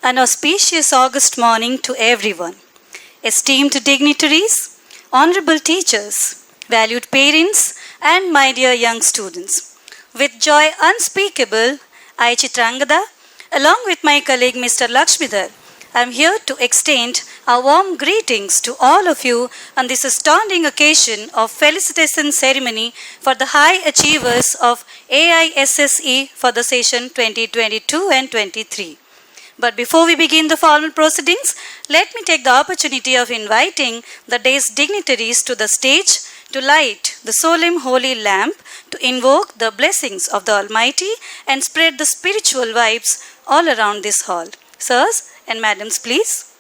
An auspicious August morning to everyone. Esteemed dignitaries, honorable teachers, valued parents, and my dear young students. With joy unspeakable, I, Chitrangada, along with my colleague Mr. Lakshmidhar, I am here to extend our warm greetings to all of you on this astounding occasion of Felicitation ceremony for the high achievers of AISSE for the session 2022 and 23. But before we begin the formal proceedings, let me take the opportunity of inviting the day's dignitaries to the stage to light the solemn holy lamp, to invoke the blessings of the Almighty and spread the spiritual vibes all around this hall. Sirs and madams, please.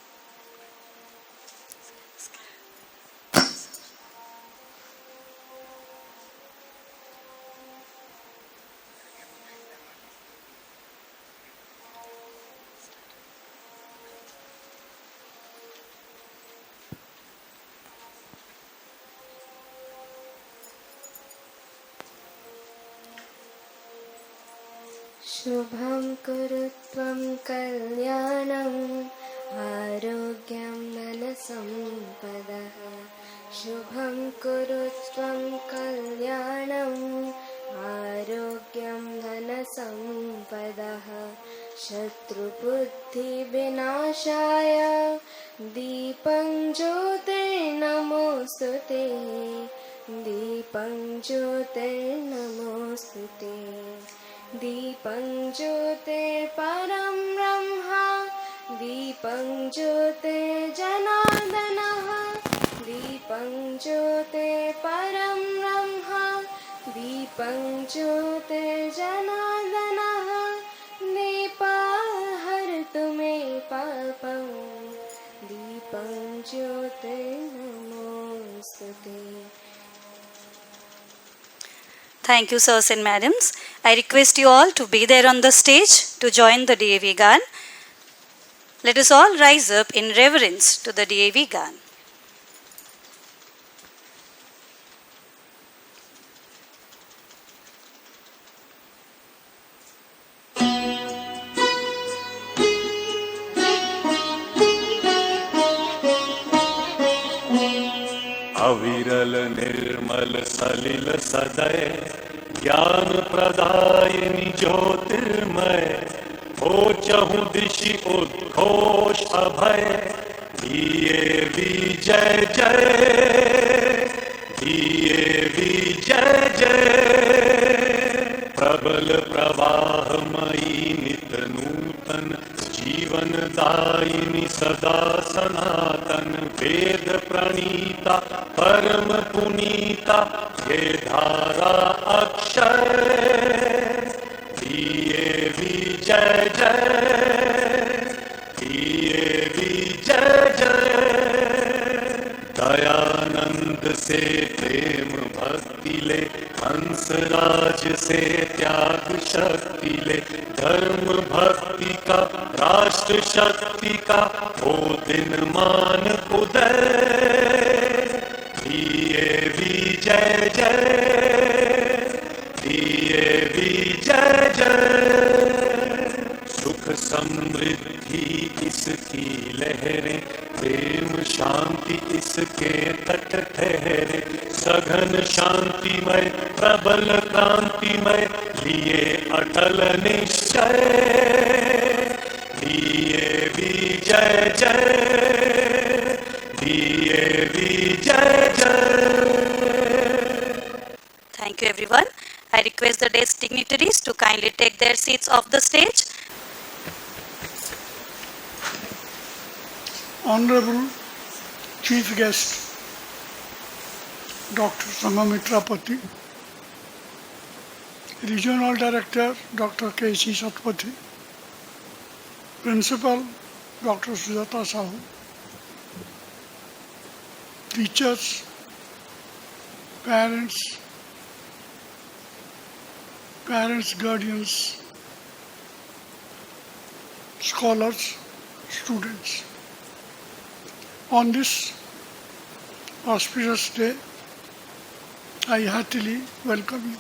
शुभं कुरु त्वं कल्याणम् आरोग्यं धनसम्पदः शुभं कुरु त्वं कल्याणम् आरोग्यं धनसम्पदः शत्रुबुद्धिविनाशाय दीपं ज्योतिर्नमोऽस्तुते दीपं ज्योतिर्नमोऽस्तुते दीपं ज्योतिर्परं ब्रह्म दीपं ज्योतिर्जनार्दनः दीपं ज्योतिर्परं ब्रह्म दीपं ज्योतिर्जनार्दनः दीपहरतु मे पापं दीपं ज्योतिर्नमोऽस्तुते. Thank you, sirs and madams. I request you all to be there on the stage to join the DAV Gan. Let us all rise up in reverence to the DAV Gan. अविरल निर्मल सलिल सदय ज्ञान प्रदायिनी ज्योतिर्मय हो चहु दिशि उद्घोष अभय दिए विजय जय दिए विजय जय प्रबल प्रवाहमयी नित नूतन जीवन दायिनी सदा सनातन वेद प्रणीता परम पुनीता ये धारा अक्षय दिए विजय जय दिए विजय जय दयानंद से प्रेम भक्ति ले हंसराज से त्याग शक्ति ले धर्म भक्ति का राष्ट्र शक्ति का हो दिन मान उदय दिए विजय जय दिए विजय जय सुख समृद्धि इसकी लहरें प्रेम शांति इसके तट ठहरे सघन शांतिमय प्रबल क्रांतिमय लिए अटल निश्चय दिए विजय जय दिए विजय जय. Thank you, everyone. I request the day's dignitaries to kindly take their seats off the stage. Honorable Chief Guest, Dr. Sangamitra Pati, Regional Director, Dr. K.C. Satpathy, Principal, Dr. Sujata Sahu, teachers, parents, guardians, scholars, students. On this auspicious day, I heartily welcome you.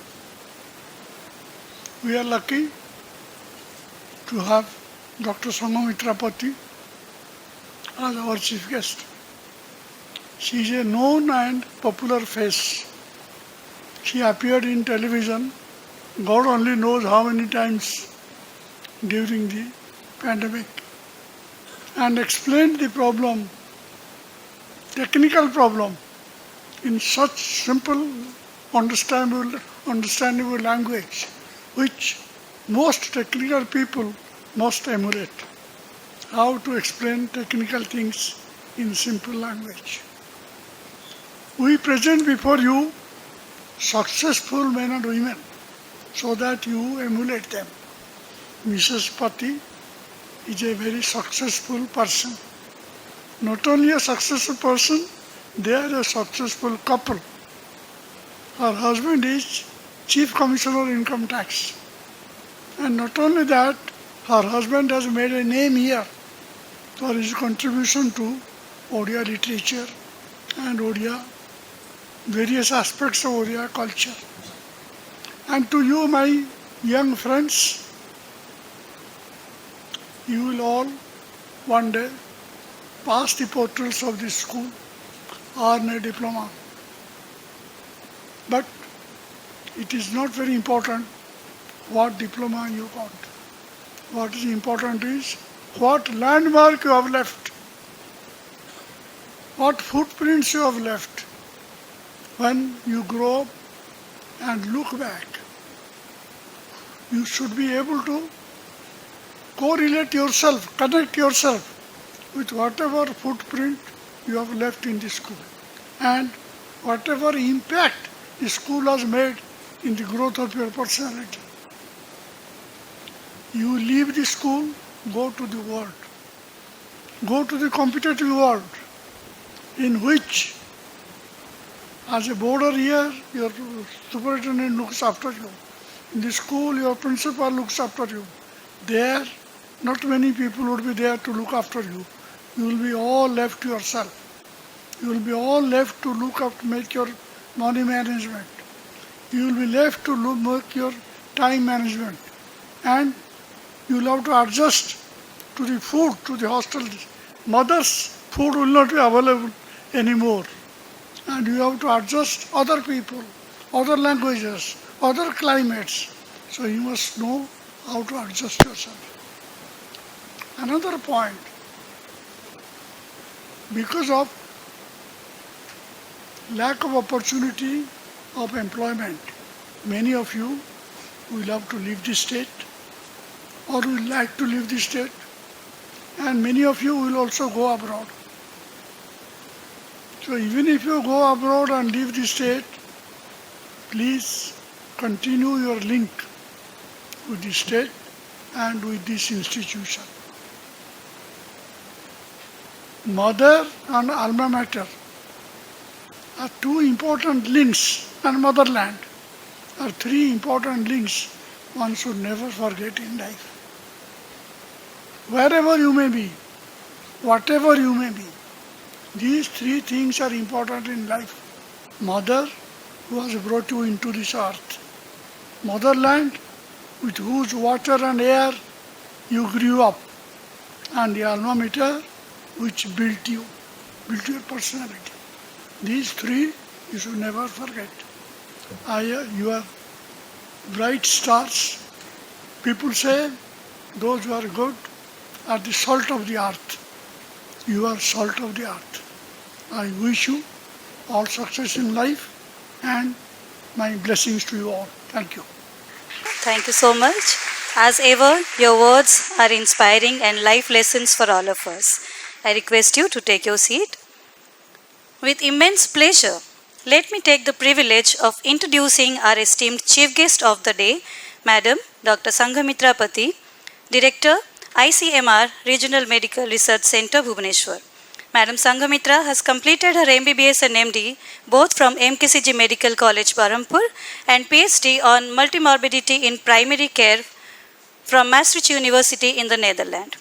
We are lucky to have Dr. Sanghumitra Pati as our chief guest. She is a known and popular face. She appeared in television, God only knows how many times during the pandemic, and explained the problem, technical problem, in such simple, understandable language, which most technical people must emulate. How to explain technical things in simple language. We present before you successful men and women so that you emulate them. Mrs. Pati is a very successful person. Not only a successful person, they are a successful couple. Her husband is Chief Commissioner Income Tax. And not only that, her husband has made a name here for his contribution to Odia literature and Odia, various aspects of Odia culture. And to you, my young friends, you will all one day pass the portals of this school, earn a diploma. But it is not very important what diploma you got. What is important is what landmark you have left, what footprints you have left. When you grow up and look back, you should be able to correlate yourself, connect yourself with whatever footprint you have left in the school and whatever impact the school has made in the growth of your personality. You leave the school, go to the world. Go to the competitive world in which, as a boarder here, your superintendent looks after you. In the school, your principal looks after you. There, not many people would be there to look after you. You will be all left to yourself. You will be all left to look up, to make your money management. You will be left to make your time management. And you will have to adjust to the food, to the hostel. Mother's food will not be available anymore. And you have to adjust other people, other languages, other climates. So you must know how to adjust yourself. Another point, because of lack of opportunity of employment, many of you will have to leave the state or will like to leave the state, and many of you will also go abroad. So even if you go abroad and leave the state, please continue your link with the state and with this institution. Mother and alma mater are two important links, and motherland are three important links one should never forget in life. Wherever you may be, whatever you may be, these three things are important in life. Mother, who has brought you into this earth. Motherland, with whose water and air you grew up. And the alma mater, which built you, built your personality. These three you should never forget. You are bright stars. People say those who are good are the salt of the earth. You are salt of the earth. I wish you all success in life and my blessings to you all. Thank you. Thank you so much. As ever, your words are inspiring and life lessons for all of us. I request you to take your seat. With immense pleasure, let me take the privilege of introducing our esteemed chief guest of the day, Madam Dr. Sanghumitra Pati, Director, ICMR Regional Medical Research Center, Bhubaneswar. Madam Sanghumitra has completed her MBBS and MD both from MKCG Medical College, Berhampur, and PhD on multimorbidity in primary care from Maastricht University in the Netherlands.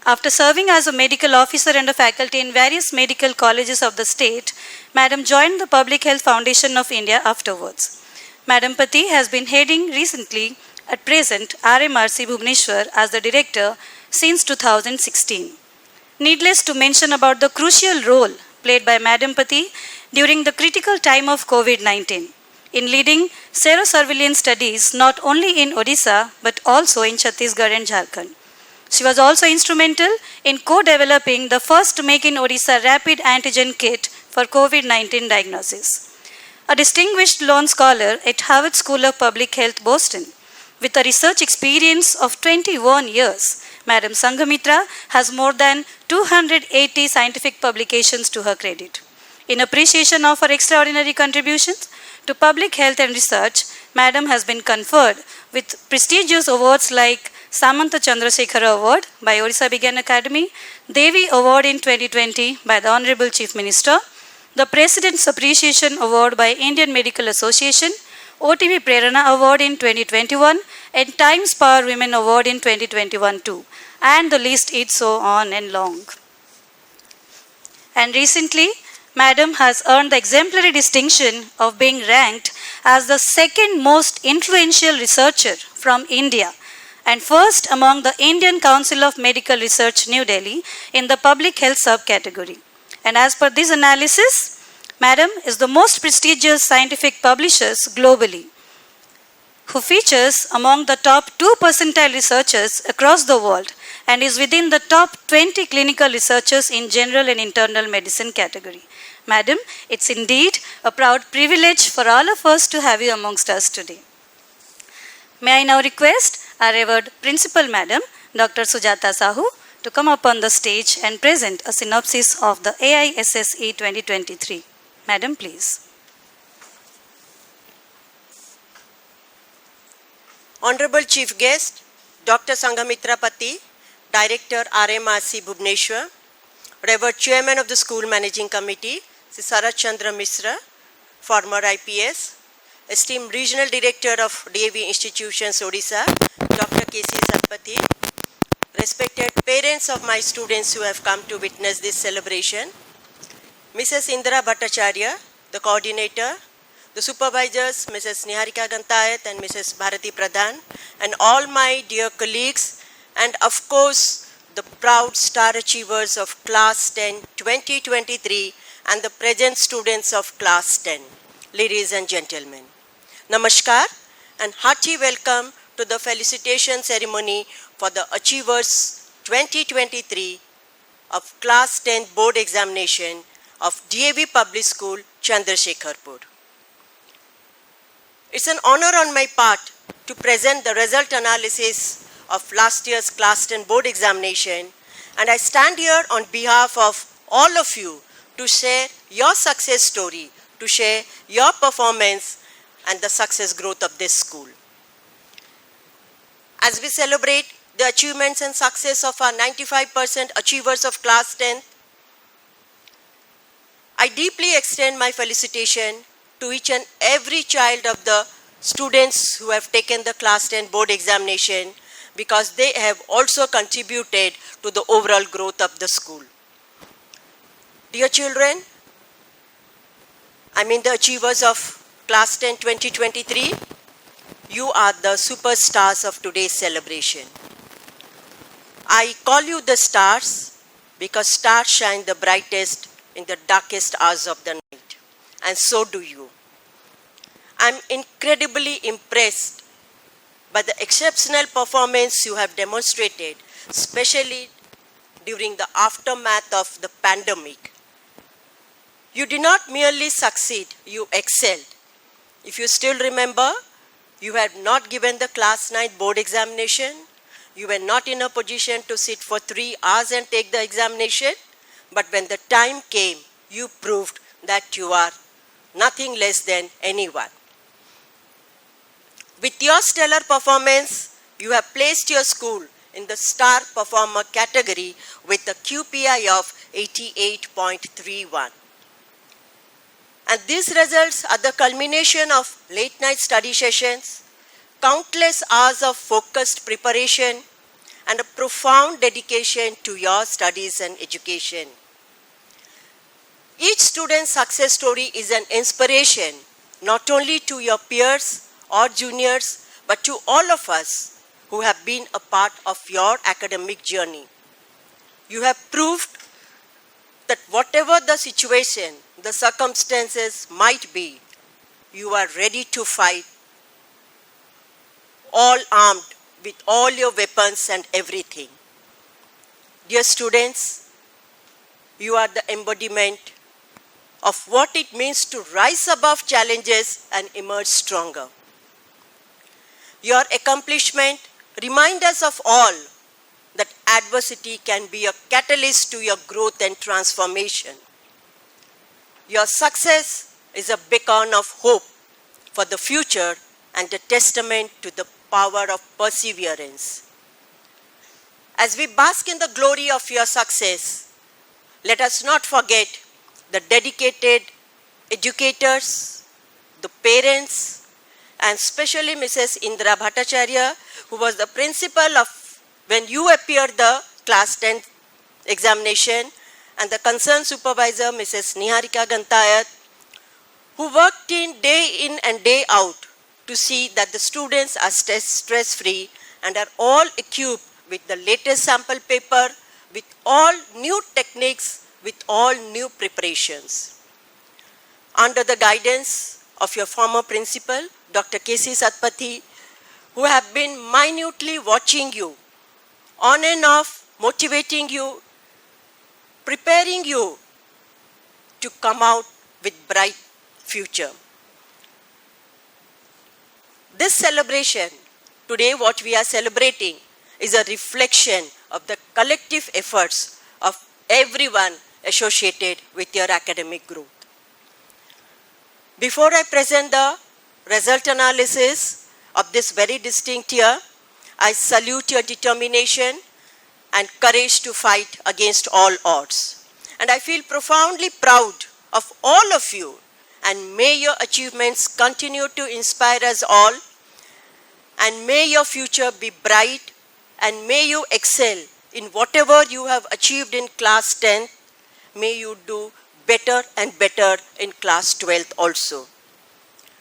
After serving as a medical officer and a faculty in various medical colleges of the state, Madam joined the Public Health Foundation of India afterwards. Madam Pati has been heading recently, at present, RMRC Bhubaneswar as the Director, since 2016. Needless to mention about the crucial role played by Madam Pati during the critical time of COVID-19 in leading serosurveillance studies not only in Odisha but also in Chhattisgarh and Jharkhand. She was also instrumental in co-developing the first Make in Odisha rapid antigen kit for COVID-19 diagnosis. A distinguished lone scholar at Harvard School of Public Health, Boston, with a research experience of 21 years, Madam Sanghamitra has more than 280 scientific publications to her credit. In appreciation of her extraordinary contributions to public health and research, Madam has been conferred with prestigious awards like Samanta Chandrasekharpur Award by Odisha Vigyan Academy, Devi Award in 2020 by the Honorable Chief Minister, the President's Appreciation Award by Indian Medical Association, OTV Prerana Award in 2021 and Times Power Women Award in 2021 too. And the list is so on and long. And recently, Madam has earned the exemplary distinction of being ranked as the second most influential researcher from India and first among the Indian Council of Medical Research, New Delhi, in the public health subcategory. And as per this analysis, Madam is the most prestigious scientific publishers globally, who features among the top 2 percentile researchers across the world and is within the top 20 clinical researchers in general and internal medicine category. Madam, it's indeed a proud privilege for all of us to have you amongst us today. May I now request our revered Principal Madam, Dr. Sujata Sahu, to come up on the stage and present a synopsis of the AISSE 2023. Madam, please. Honorable Chief Guest, Dr. Sanghamitra Pati, Director RMRC Bhubaneswar, Revered Chairman of the School Managing Committee, Sri Sarat Chandra Misra, former IPS, esteemed Regional Director of DAV Institutions Odisha, Dr. K.C. Satpathy, respected parents of my students who have come to witness this celebration, Mrs. Indra Bhattacharya, the coordinator, the supervisors, Mrs. Niharika Gantayat and Mrs. Bharati Pradhan, and all my dear colleagues, and of course, the proud star achievers of Class 10 2023 and the present students of Class 10. Ladies and gentlemen, Namaskar and hearty welcome to the felicitation ceremony for the Achievers 2023 of Class 10 Board Examination of DAV Public School, Chandrasekharpur. It's an honor on my part to present the result analysis of last year's Class 10 Board Examination, and I stand here on behalf of all of you to share your success story, to share your performance and the success growth of this school. As we celebrate the achievements and success of our 95% achievers of Class 10, I deeply extend my felicitation to each and every child of the students who have taken the Class 10 board examination, because they have also contributed to the overall growth of the school. Dear children, the achievers of Class 10 2023, you are the superstars of today's celebration. I call you the stars because stars shine the brightest in the darkest hours of the night, and so do you. I'm incredibly impressed by the exceptional performance you have demonstrated, especially during the aftermath of the pandemic. You did not merely succeed, you excelled. If you still remember, you had not given the Class 9 board examination. You were not in a position to sit for 3 hours and take the examination. But when the time came, you proved that you are nothing less than anyone. With your stellar performance, you have placed your school in the star performer category with a QPI of 88.31. And these results are the culmination of late night study sessions, countless hours of focused preparation, and a profound dedication to your studies and education. Each student's success story is an inspiration not only to your peers or juniors, but to all of us who have been a part of your academic journey. You have proved that whatever the situation, the circumstances might be, you are ready to fight, all armed with all your weapons and everything. Dear students, you are the embodiment of what it means to rise above challenges and emerge stronger. Your accomplishment reminds us of all that adversity can be a catalyst to your growth and transformation. Your success is a beacon of hope for the future and a testament to the power of perseverance. As we bask in the glory of your success, let us not forget the dedicated educators, the parents, and especially Mrs. Indra Bhattacharya, who was the principal of when you appeared the class 10 examination, and the concerned supervisor, Mrs. Niharika Gantayat, who worked day in and day out to see that the students are stress-free and are all equipped with the latest sample paper, with all new techniques, with all new preparations. Under the guidance of your former principal, Dr. K.C. Satpathy, who have been minutely watching you, on and off, motivating you, preparing you to come out with bright future. This celebration, today what we are celebrating, is a reflection of the collective efforts of everyone associated with your academic growth. Before I present the result analysis of this very distinct year, I salute your determination and courage to fight against all odds. And I feel profoundly proud of all of you, and may your achievements continue to inspire us all, and may your future be bright, and may you excel in whatever you have achieved in class 10. May you do better and better in class 12 also.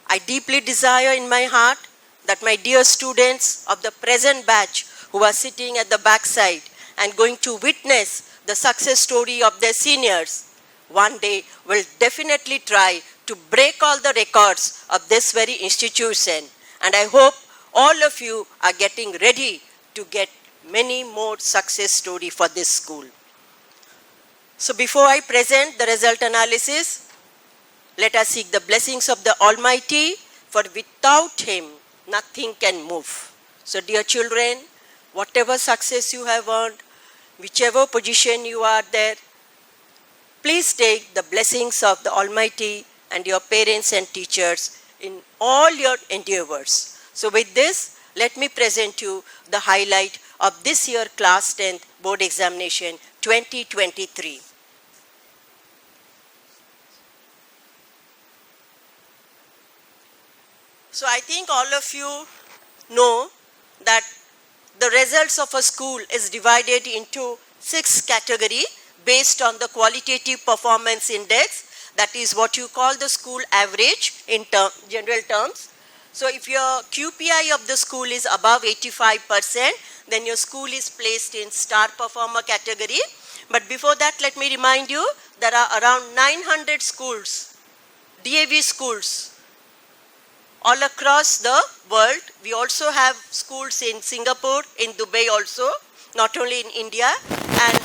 I deeply desire in my heart that my dear students of the present batch who are sitting at the backside and going to witness the success story of their seniors one day will definitely try to break all the records of this very institution. And I hope all of you are getting ready to get many more success stories for this school. So before I present the result analysis, let us seek the blessings of the Almighty, for without Him, nothing can move. So dear children, whatever success you have earned, whichever position you are there, please take the blessings of the Almighty and your parents and teachers in all your endeavors. So with this, let me present you the highlight of this year class 10th board examination 2023. So I think all of you know that the results of a school is divided into 6 categories based on the qualitative performance index. That is what you call the school average in general terms. So if your QPI of the school is above 85%, then your school is placed in star performer category. But before that, let me remind you, there are around 900 schools, DAV schools, all across the world. We also have schools in Singapore, in Dubai also, not only in India. And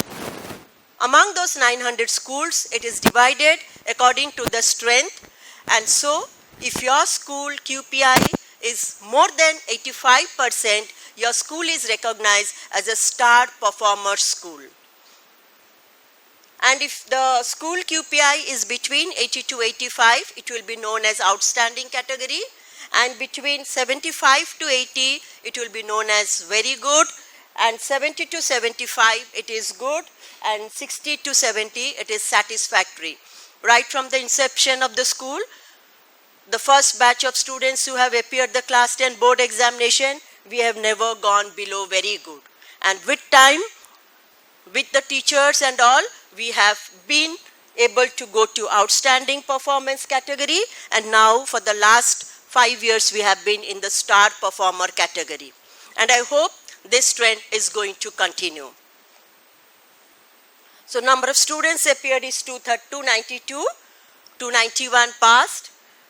among those 900 schools, it is divided according to the strength. And so, if your school QPI is more than 85%, your school is recognized as a star performer school. And if the school QPI is between 80 to 85, it will be known as outstanding category. And between 75 to 80, it will be known as very good. And 70 to 75, it is good. And 60 to 70, it is satisfactory. Right from the inception of the school, the first batch of students who have appeared the class 10 board examination, we have never gone below very good. And with time, with the teachers and all, we have been able to go to outstanding performance category. And now for the last 5 years, we have been in the star performer category. and I hope this trend is going to continue. So number of students appeared is 292, 291 passed.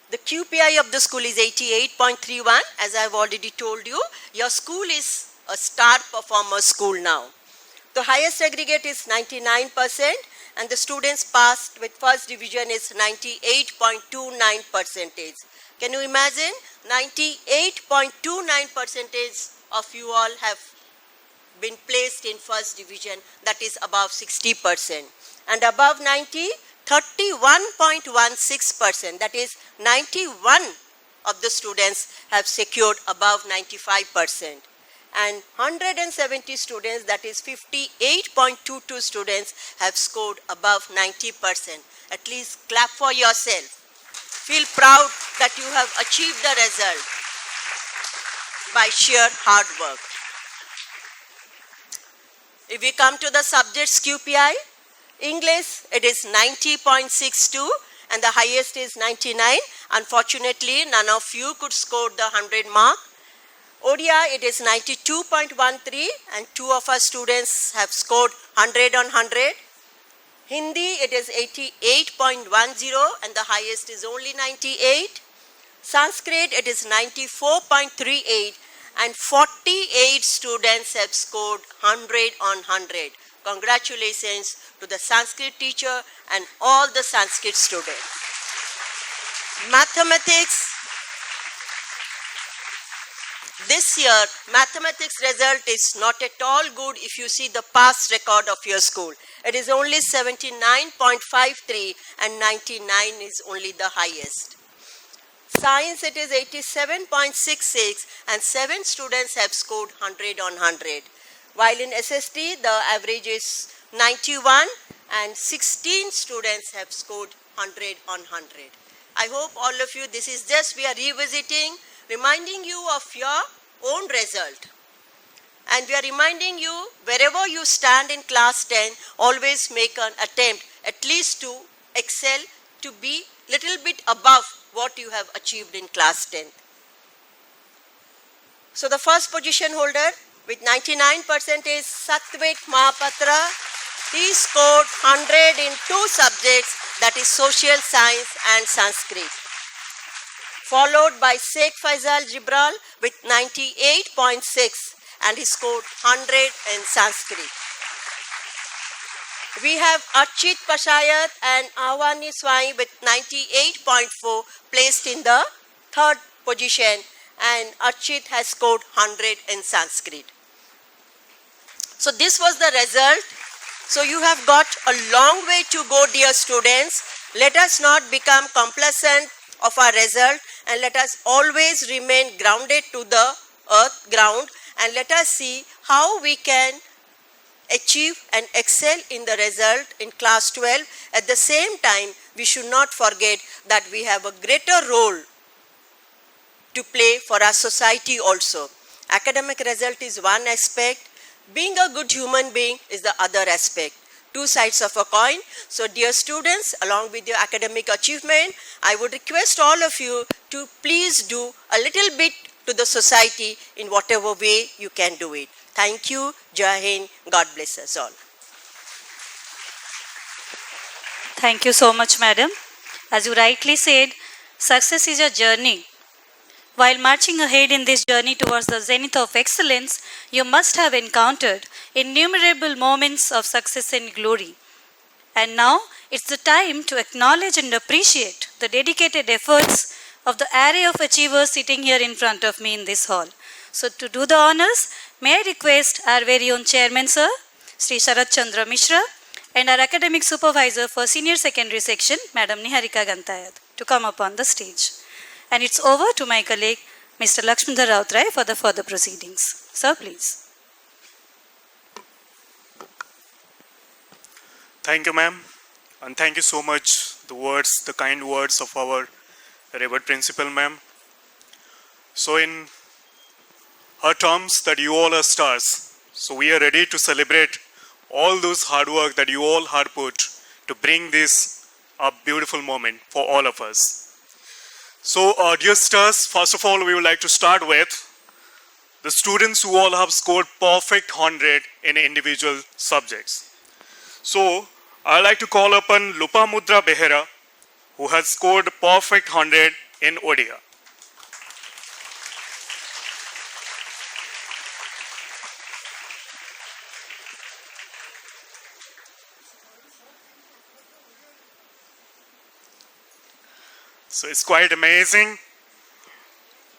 The QPI of the school is 88.31. As I have already told you, your school is a star performer school now. The highest aggregate is 99%, and the students passed with first division is 98.29%. Can you imagine? 98.29% of you all have been placed in first division, that is above 60%. And above 90, 31.16%, that is 91 of the students have secured above 95%. And 170 students, that is 58.22 students, have scored above 90%. At least clap for yourself. Feel proud that you have achieved the result by sheer hard work. If we come to the subjects QPI, English, it is 90.62 and the highest is 99. Unfortunately, none of you could score the 100 mark. ODI, it is 92.13 and 2 of our students have scored 100 on 100. Hindi, it is 88.10 and the highest is only 98. Sanskrit, it is 94.38 and 48 students have scored 100 on 100. Congratulations to the Sanskrit teacher and all the Sanskrit students. Mathematics. This year, mathematics result is not at all good if you see the past record of your school. It is only 79.53 and 99 is only the highest. Science, it is 87.66 and 7 students have scored 100 on 100. While in SST, the average is 91 and 16 students have scored 100 on 100. I hope all of you, this is just, we are revisiting, reminding you of your own result. And we are reminding you, wherever you stand in class 10, always make an attempt at least to excel, to be little bit above what you have achieved in class 10. So the first position holder with 99% is Satvik Mahapatra. He scored 100 in 2 subjects, that is social science and Sanskrit. Followed by Sheikh Faisal Jibral with 98.6 and he scored 100 in Sanskrit. We have Archit Pashayat and Avani Swai with 98.4 placed in the 3rd position, and Archit has scored 100 in Sanskrit. So this was the result. So you have got a long way to go, dear students. Let us not become complacent of our result and let us always remain grounded to the earth ground, and let us see how we can achieve and excel in the result in class 12. At the same time, we should not forget that we have a greater role to play for our society also. Academic result is one aspect. Being a good human being is the other aspect. 2 sides of a coin. So dear students, along with your academic achievement, I would request all of you to please do a little bit to the society in whatever way you can do it. Thank you. Jai Hind. God bless us all. Thank you so much, madam. As you rightly said, success is a journey. While marching ahead in this journey towards the zenith of excellence, you must have encountered innumerable moments of success and glory. And now it's the time to acknowledge and appreciate the dedicated efforts of the array of achievers sitting here in front of me in this hall. So to do the honors, may I request our very own chairman, sir, Sri Sharat Chandra Mishra, and our academic supervisor for senior secondary section, Madam Niharika Gantayat, to come up on the stage. And it's over to my colleague, Mr. Lakshmandhar Rautrai, for the further proceedings. Sir, please. Thank you, ma'am. And thank you so much, the kind words of our revered principal, ma'am. So in her terms, that you all are stars. So we are ready to celebrate all those hard work that you all had put to bring this a beautiful moment for all of us. So dear stars, first of all, we would like to start with the students who all have scored perfect 100 in individual subjects. So, I'd like to call upon Lupamudra Behera, who has scored perfect 100 in Odia. So it's quite amazing.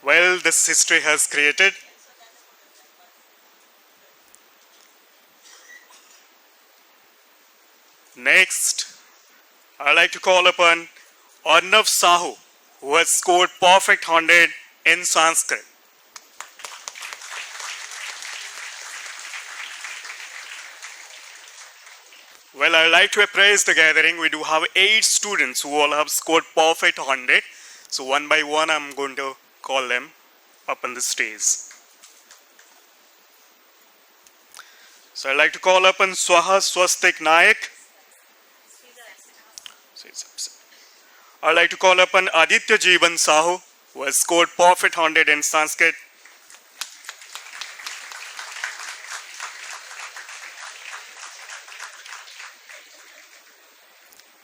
Well, this history has created. Next, I'd like to call upon Arnav Sahu, who has scored perfect 100 in Sanskrit. Well, I'd like to appraise the gathering. We do have 8 students who all have scored perfect 100. So one by one, I'm going to call them up on the stage. So I'd like to call upon Swaha Swastik Nayak. I'd like to call upon Aditya Jeevan Sahu, who has scored perfect 100 in Sanskrit.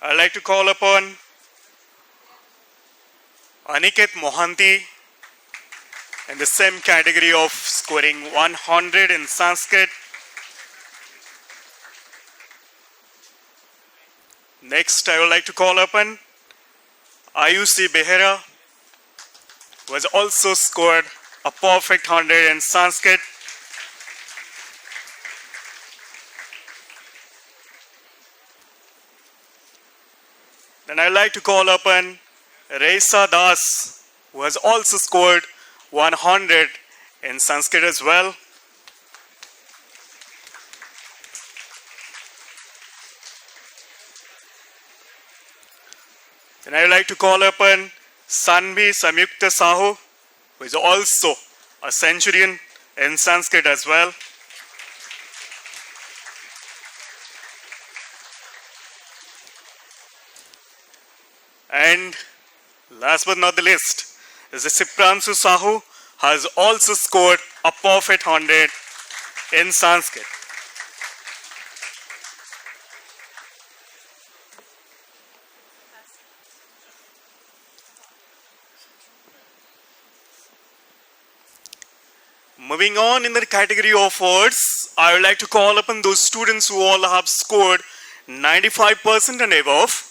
I'd like to call upon Aniket Mohanty in the same category of scoring 100 in Sanskrit. Next, I would like to call upon Ayushi Behera, who has also scored a perfect 100 in Sanskrit. Then I'd like to call upon Reisa Das, who has also scored 100 in Sanskrit as well. Then I would like to call upon Sanvi Samyukta Sahu, who is also a centurion in Sanskrit as well. And last but not the least is the Sipransu Sahu, has also scored a perfect 100 in Sanskrit. Moving on in the category of words, I would like to call upon those students who all have scored 95% and above.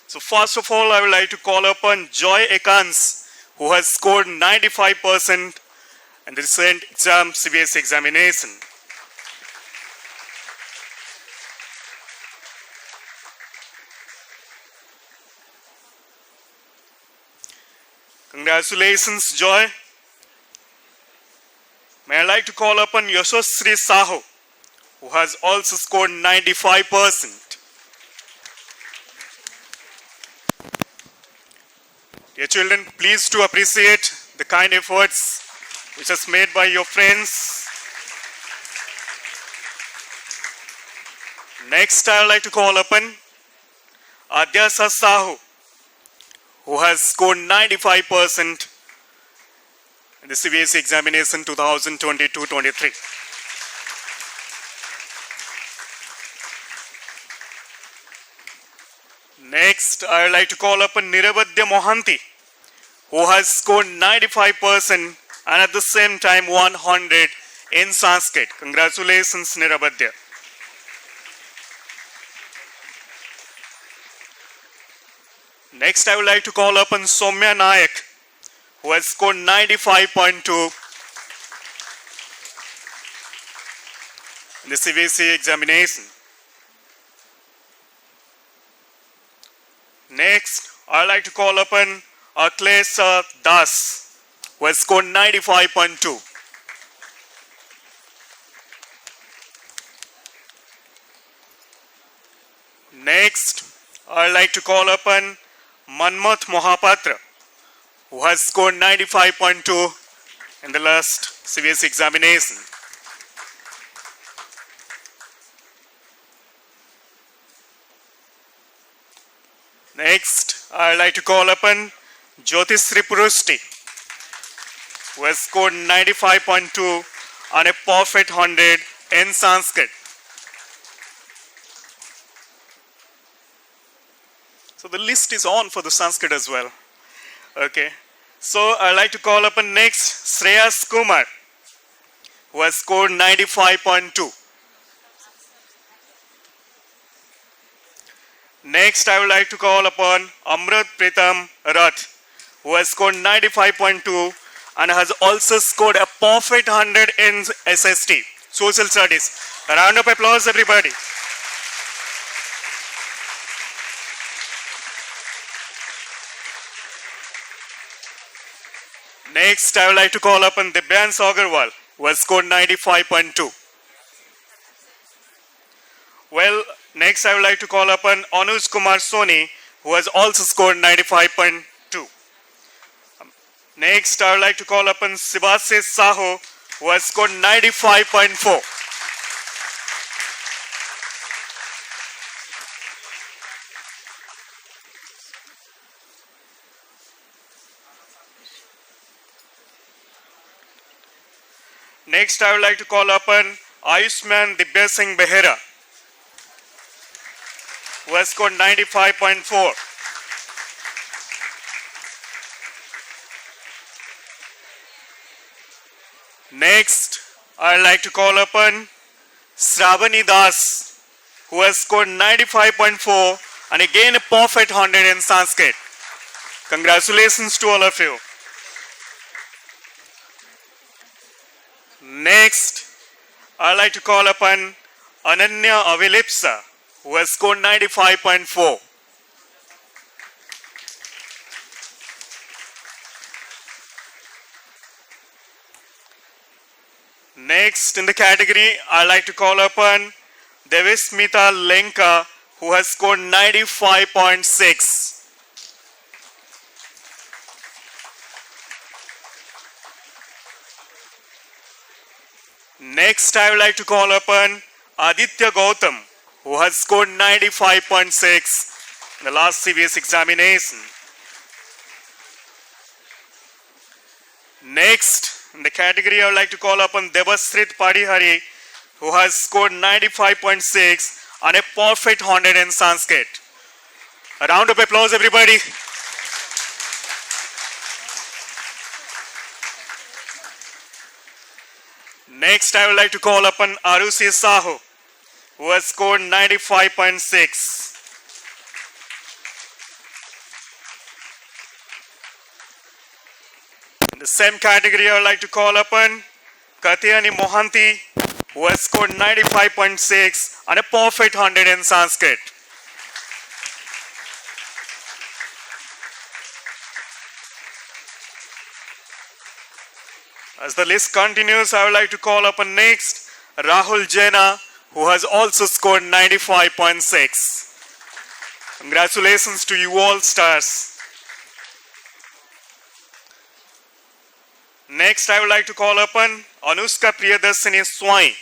So first of all, I would like to call upon Joy Ekans, who has scored 95% in the recent exam, CBSE examination. Congratulations, Joy. May I like to call upon Yashasri Sahu, who has also scored 95%. Dear children, please to appreciate the kind efforts which is made by your friends. Next, I would like to call upon Adyasa Sahu, who has scored 95% in the CBSE examination 2022-23. Next, I would like to call upon Nirabadya Mohanty, who has scored 95% and at the same time 100 in Sanskrit. Congratulations, Nirabadya. Next, I would like to call upon Soumya Nayak, who has scored 95.2 in the CBSE examination. Next, I would like to call upon Akhilesh Das, who has scored 95.2. Next, I would like to call upon Manmath Mohapatra, who has scored 95.2 in the last CBSE examination. Next, I would like to call upon Jyotisri Purushti, who has scored 95.2 and a perfect 100 in Sanskrit. So the list is on for the Sanskrit as well. Okay. So I'd like to call upon next Shreyas Kumar, who has scored 95.2. Next, I would like to call upon Amrit Pritam Rath, who has scored 95.2 and has also scored a perfect 100 in SST, Social Studies. A round of applause, everybody. Next, I would like to call upon Dibyans Agarwal, who has scored 95.2. Well, next I would like to call upon Anuj Kumar Soni, who has also scored 95.2. Next, I would like to call upon Sibasis Saho, who has scored 95.4. Next, I would like to call upon Ayushman Dibya Singh Behera, who has scored 95.4. Next, I'd like to call upon Sravani Das, who has scored 95.4 and again a perfect 100 in Sanskrit. Congratulations to all of you. Next, I'd like to call upon Ananya Avilipsa, who has scored 95.4. Next in the category, I'd like to call upon Devismita Lenka, who has scored 95.6. Next, I would like to call upon Aditya Gautam, who has scored 95.6 in the last CBS examination. Next, in the category, I would like to call upon Devasrit Padihari, who has scored 95.6 and a perfect 100 in Sanskrit. A round of applause, everybody. Next, I would like to call upon Arusi Sahu, who has scored 95.6. In the same category, I would like to call upon Katyani Mohanty, who has scored 95.6 and a perfect 100 in Sanskrit. As the list continues, I would like to call upon next Rahul Jaina, who has also scored 95.6. Congratulations to you all stars. Next, I would like to call upon Anushka Priyadarshini Swai,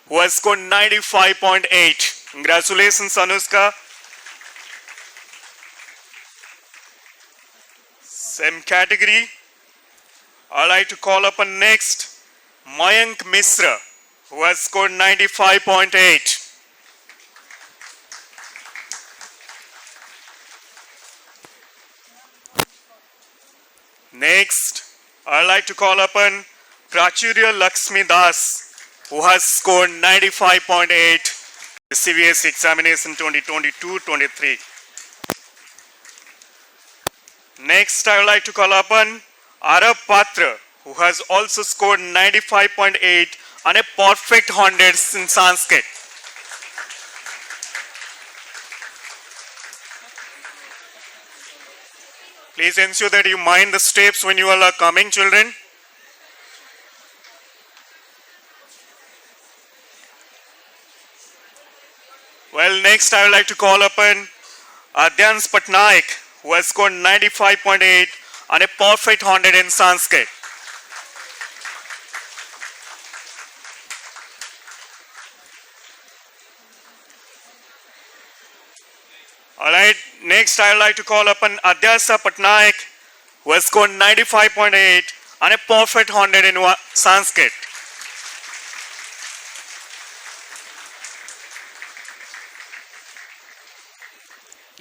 who has scored 95.8. Congratulations, Anushka. Same category. I'd like to call upon next Mayank Misra, who has scored 95.8. Next, I'd like to call upon Prachurya Lakshmi Das, who has scored 95.8 the CBS examination 2022-23. Next, I would like to call upon Arab Patra, who has also scored 95.8 and a perfect 100 in Sanskrit. Please ensure that you mind the steps when you all are coming, children. Well, next I would like to call upon Adyans Patnaik, who has scored 95.8 and a perfect 100 in Sanskrit. Alright, next I would like to call upon Adyasa Patnaik, who has scored 95.8 and a perfect 100 in Sanskrit.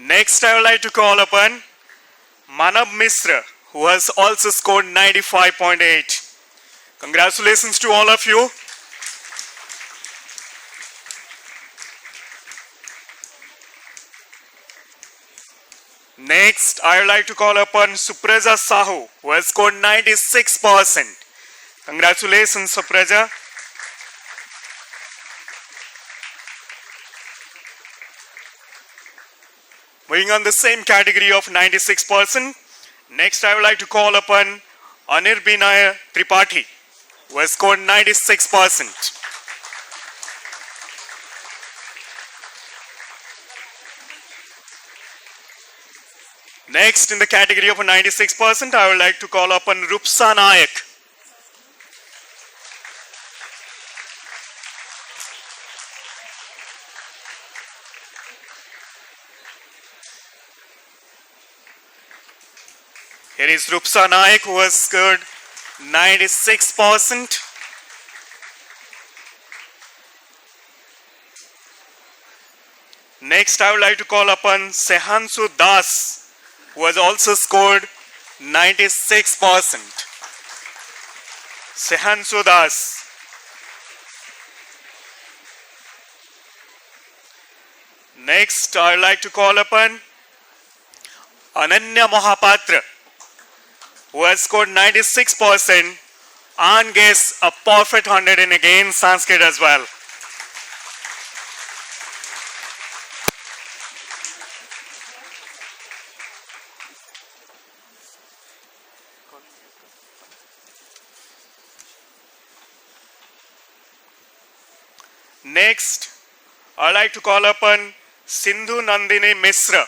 Next, I would like to call upon Manav Misra, who has also scored 95.8. Congratulations to all of you. Next, I would like to call upon Supraja Sahu, who has scored 96%. Congratulations, Supraja. Moving on the same category of 96%. Next, I would like to call upon Anirbinaya Tripathi, who has scored 96%. Next, in the category of 96%, I would like to call upon Rupsa Nayak. Here is Rupsa Nayak, who has scored 96%. Next, I would like to call upon Sehansu Das, who has also scored 96%. Sehansu Das. Next, I would like to call upon Ananya Mahapatra, who has scored 96% and gets a perfect 100 in again Sanskrit as well. Next, I would like to call upon Sindhu Nandini Misra,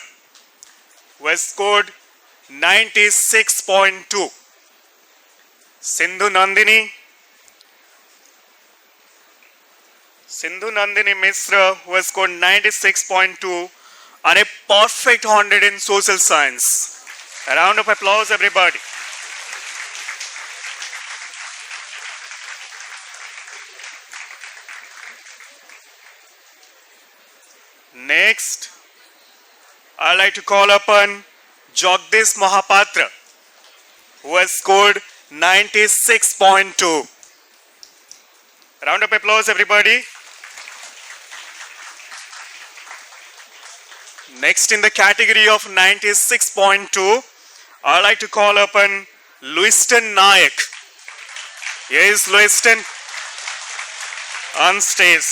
who has scored 96.2. Sindhu Nandini Misra, who has scored 96.2 and a perfect 100 in social science. A round of applause, everybody. Next, I'd like to call upon Jagdish Mahapatra, who has scored 96.2. Round of applause, everybody. Next, in the category of 96.2, I'd like to call upon Luiston Nayak. Here is Luiston on stage.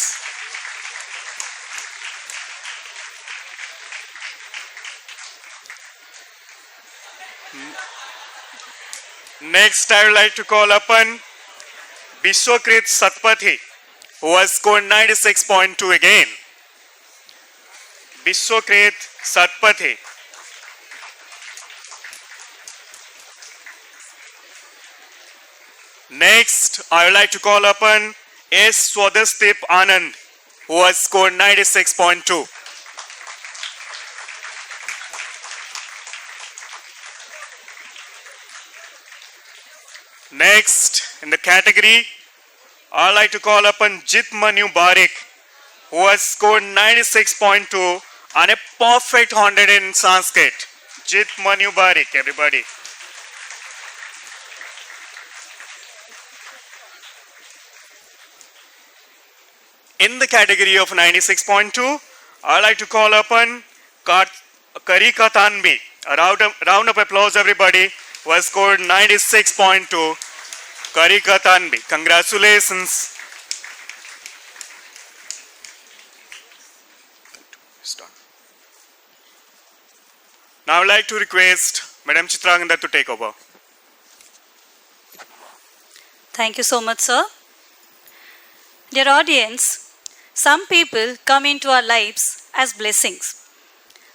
Next, I would like to call upon Vishwakrit Satpathy, who has scored 96.2 again. Vishwakrit Satpathy. Next, I would like to call upon S. Swadastip Anand, who has scored 96.2. Next, in the category, I would like to call upon Jit Manu Barik, who has scored 96.2 and a perfect 100 in Sanskrit. Jit Manu Barik, everybody. In the category of 96.2, I would like to call upon Karika Tanvi. A round of applause, everybody, who has scored 96.2. Karika Tanvi. Congratulations. Now I would like to request Madam Chitranganda to take over. Thank you so much, sir. Dear audience, some people come into our lives as blessings.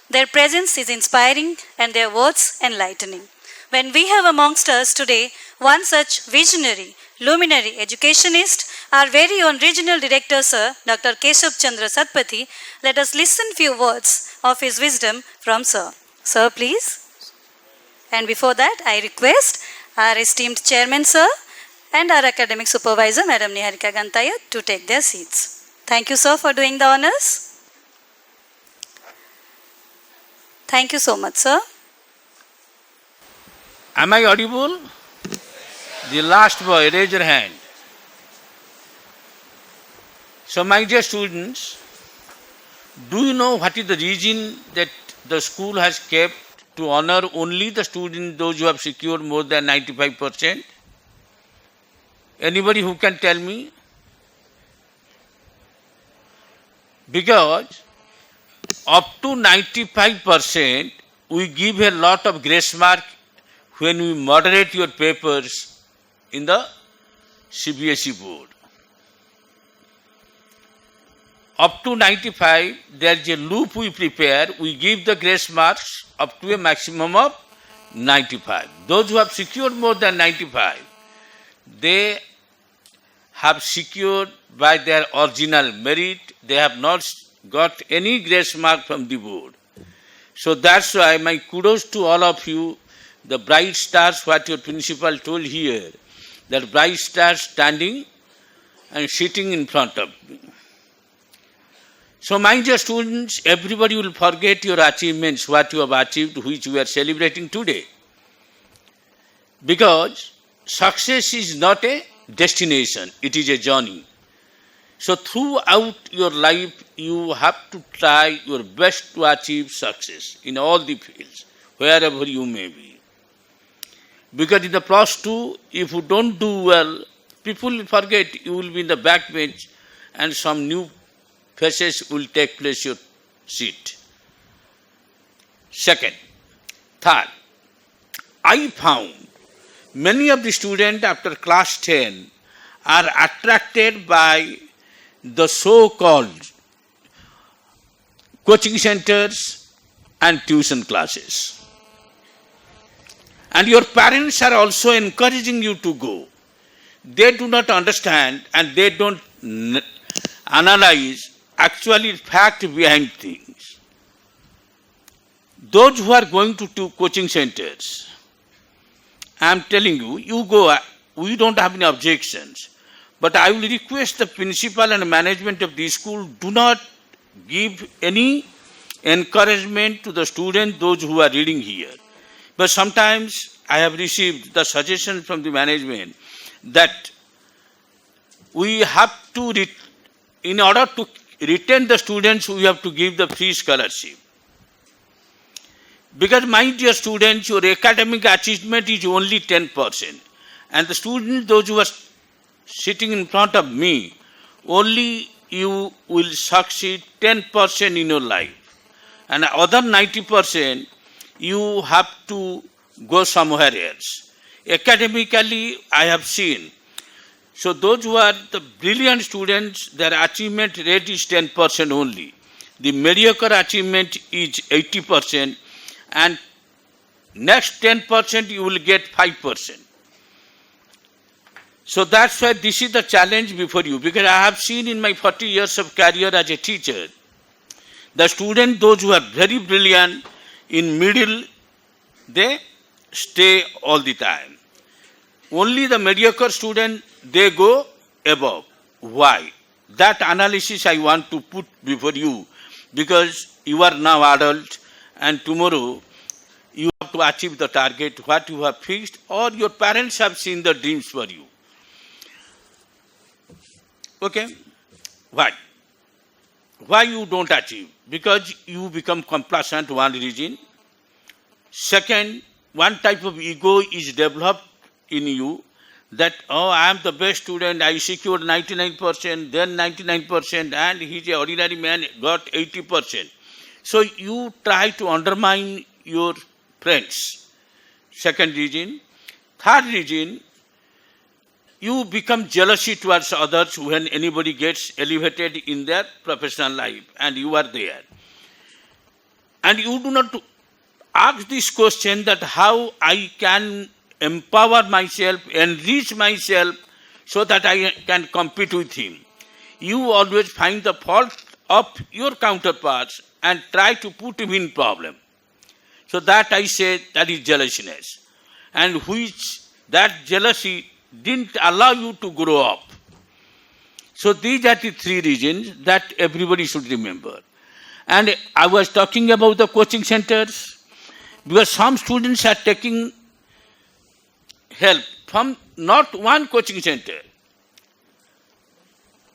Their presence is inspiring and their words enlightening. When we have amongst us today one such visionary, luminary educationist, our very own regional director, sir, Dr. Keshav Chandra Satpathy, let us listen few words of his wisdom from sir. Sir, please. And before that, I request our esteemed chairman, sir, and our academic supervisor, Madam Niharika Gantaya, to take their seats. Thank you, sir, for doing the honors. Thank you so much, sir. Am I audible? The last boy, raise your hand. So, my dear students, do you know what is the reason that the school has kept to honor only the students, those who have secured more than 95%? Anybody who can tell me? Because up to 95%, we give a lot of grace mark when we moderate your papers in the CBSE board. Up to 95, there is a loop we prepare, we give the grace marks up to a maximum of 95. Those who have secured more than 95, they have secured by their original merit, they have not got any grace mark from the board. So that's why my kudos to all of you, the bright stars, what your principal told here, that bright stars standing and sitting in front of me. So my dear students, everybody will forget your achievements, what you have achieved, which we are celebrating today. Because success is not a destination, it is a journey. So throughout your life, you have to try your best to achieve success in all the fields, wherever you may be. Because in the plus 2, if you don't do well, people will forget, you will be in the back bench and some new faces will take place your seat. Second, third, I found many of the students after class 10 are attracted by the so-called coaching centers and tuition classes. And your parents are also encouraging you to go. They do not understand and they don't analyze actually fact behind things. Those who are going to coaching centers, I am telling you, you go, we don't have any objections. But I will request the principal and management of the school, do not give any encouragement to the students, those who are reading here. But sometimes I have received the suggestion from the management that we have to, in order to retain the students, we have to give the free scholarship. Because my dear students, your academic achievement is only 10%. And the students, those who are sitting in front of me, only you will succeed 10% in your life. And other 90%, you have to go somewhere else. Academically, I have seen. So those who are the brilliant students, their achievement rate is 10% only. The mediocre achievement is 80%. And next 10% you will get 5%. So that's why this is the challenge before you, because I have seen in my 40 years of career as a teacher, the students, those who are very brilliant, in middle, they stay all the time. Only the mediocre student, they go above. Why? That analysis I want to put before you, because you are now adult and tomorrow you have to achieve the target, what you have fixed, or your parents have seen the dreams for you. Okay? Why? Why you don't achieve? Because you become complacent, one reason. Second, one type of ego is developed in you that, oh, I am the best student, I secured 99%, then 99%, and he's an ordinary man, got 80%. So you try to undermine your friends. Second reason. Third reason, you become jealousy towards others when anybody gets elevated in their professional life and you are there. And you do not ask this question that how I can empower myself, enrich myself so that I can compete with him. You always find the fault of your counterparts and try to put him in problem. So that I say that is jealousness. And which that jealousy didn't allow you to grow up. So these are the three reasons that everybody should remember. And I was talking about the coaching centers because some students are taking help from not one coaching center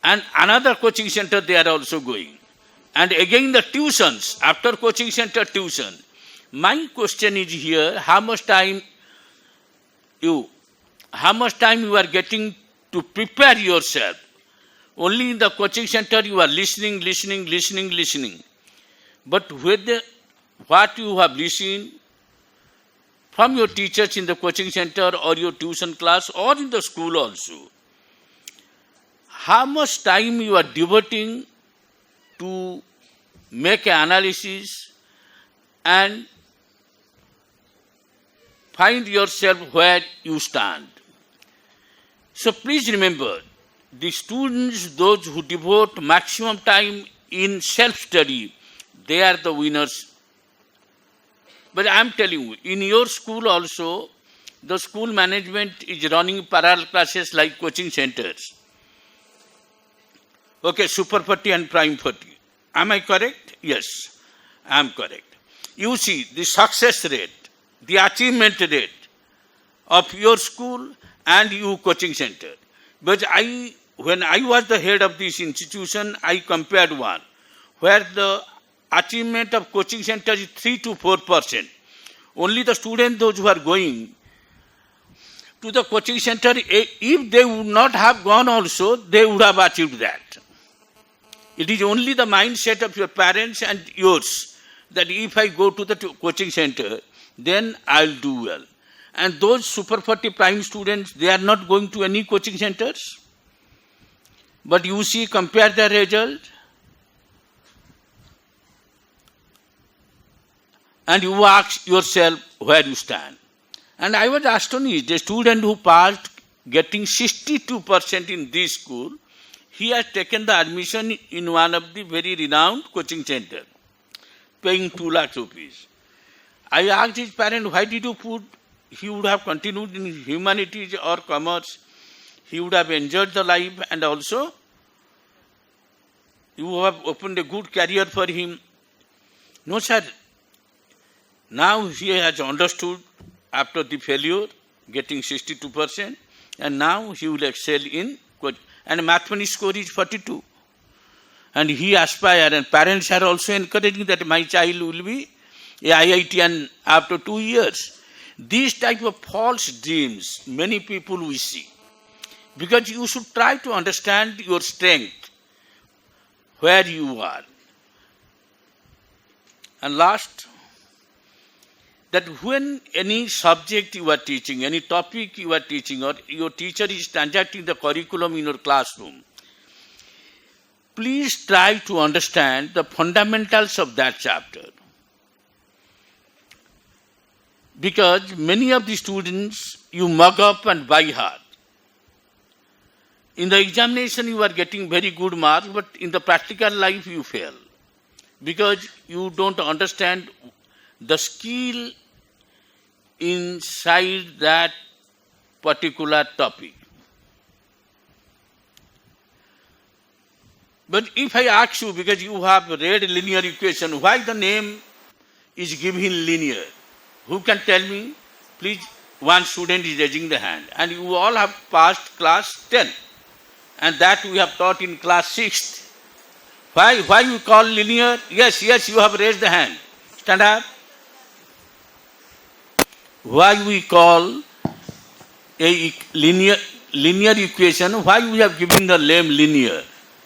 and another coaching center they are also going. And again the tuitions, after coaching center tuition. My question is here, how much time you are getting to prepare yourself? Only in the coaching center you are listening. But what you have listened from your teachers in the coaching center or your tuition class or in the school also, how much time you are devoting to make an analysis and find yourself where you stand. So please remember, the students, those who devote maximum time in self-study, they are the winners. But I am telling you, in your school also, the school management is running parallel classes like coaching centers. Okay, Super 40 and Prime 40. Am I correct? Yes, I am correct. You see, the success rate, the achievement rate of your school and your coaching center. But when I was the head of this institution, I compared one, where the achievement of coaching center is 3 to 4%. Only the students, those who are going to the coaching center, if they would not have gone also, they would have achieved that. It is only the mindset of your parents and yours that if I go to the coaching center, then I'll do well. And those Super 40 Prime students, they are not going to any coaching centers. But you see, compare the result. And you ask yourself where you stand. And I was astonished, a student who passed getting 62% in this school, he has taken the admission in one of the very renowned coaching centers, paying 2 lakh rupees. I asked his parent, why did you put, he would have continued in humanities or commerce, he would have enjoyed the life and also you have opened a good career for him. No, sir. Now he has understood after the failure, getting 62%, and now he will excel in, and mathematics score is 42. And he aspires, and parents are also encouraging that my child will be a IITian after 2 years. These type of false dreams, many people we see. Because you should try to understand your strength, where you are. And last, that when any subject you are teaching, any topic you are teaching, or your teacher is transacting the curriculum in your classroom, please try to understand the fundamentals of that chapter. Because many of the students you mug up and by heart. In the examination you are getting very good marks, but in the practical life you fail. Because you don't understand the skill inside that particular topic. But if I ask you, because you have read linear equation, why the name is given linear? Who can tell me? Please, one student is raising the hand. And you all have passed class 10. And that we have taught in class 6th. Why you call linear? Yes, you have raised the hand. Stand up. Why we call a linear equation, why we have given the name linear?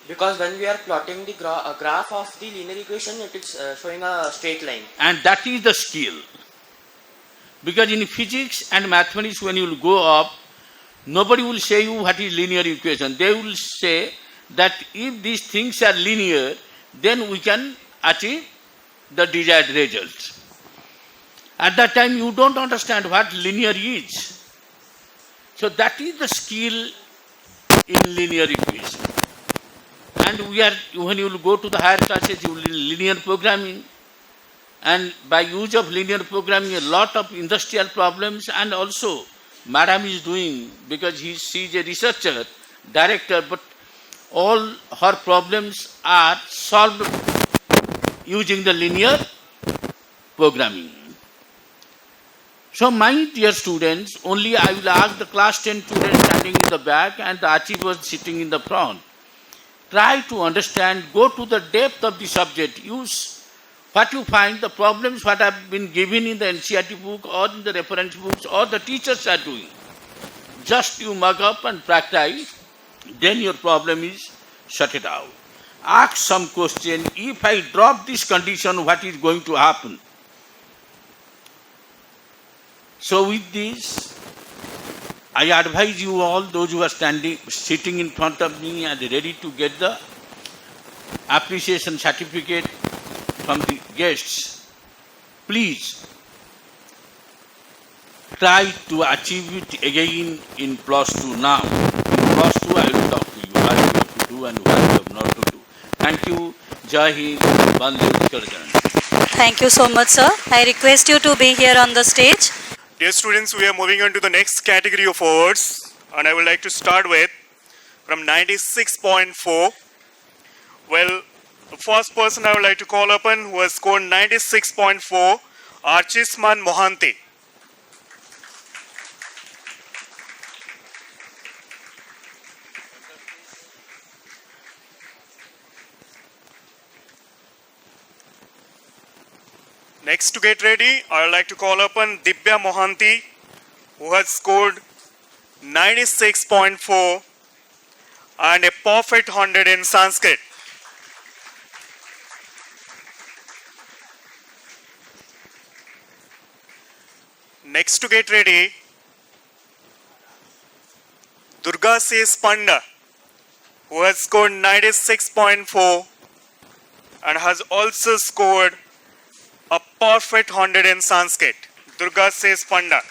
Because when we are plotting the graph of the linear equation, it is showing a straight line. And that is the skill. Because in physics and mathematics, when you will go up, nobody will say you what is linear equation. They will say that if these things are linear, then we can achieve the desired result. At that time, you don't understand what linear is. So that is the skill in linear equation. And when you will go to the higher classes, you will learn linear programming. And by use of linear programming, a lot of industrial problems, and also Madam is doing, because she is a researcher, director, but all her problems are solved using the linear programming. So my dear students, only I will ask the class 10 students standing in the back and the achievers sitting in the front. Try to understand, go to the depth of the subject, use what you find, the problems what have been given in the NCERT book or in the reference books or the teachers are doing. Just you mug up and practice, then your problem is sorted out. Ask some question, if I drop this condition, what is going to happen? So with this, I advise you all, those who are sitting in front of me and ready to get the appreciation certificate from the guests, please try to achieve it again in +2 now. In +2, I will talk to you what you have to do and what you have not to do. Thank you. Jai Hind, Vande Utkaran. Thank you so much, sir. I request you to be here on the stage. Dear students, we are moving on to the next category of awards, and I would like to start with from 96.4. Well, the first person I would like to call upon who has scored 96.4, Archisman Mohanty. Next to get ready, I would like to call upon Dibya Mohanty, who has scored 96.4 and a perfect 100 in Sanskrit. Next to get ready, Durga says Panda, who has scored 96.4 and has also scored a perfect 100 in Sanskrit. Durga says Panda.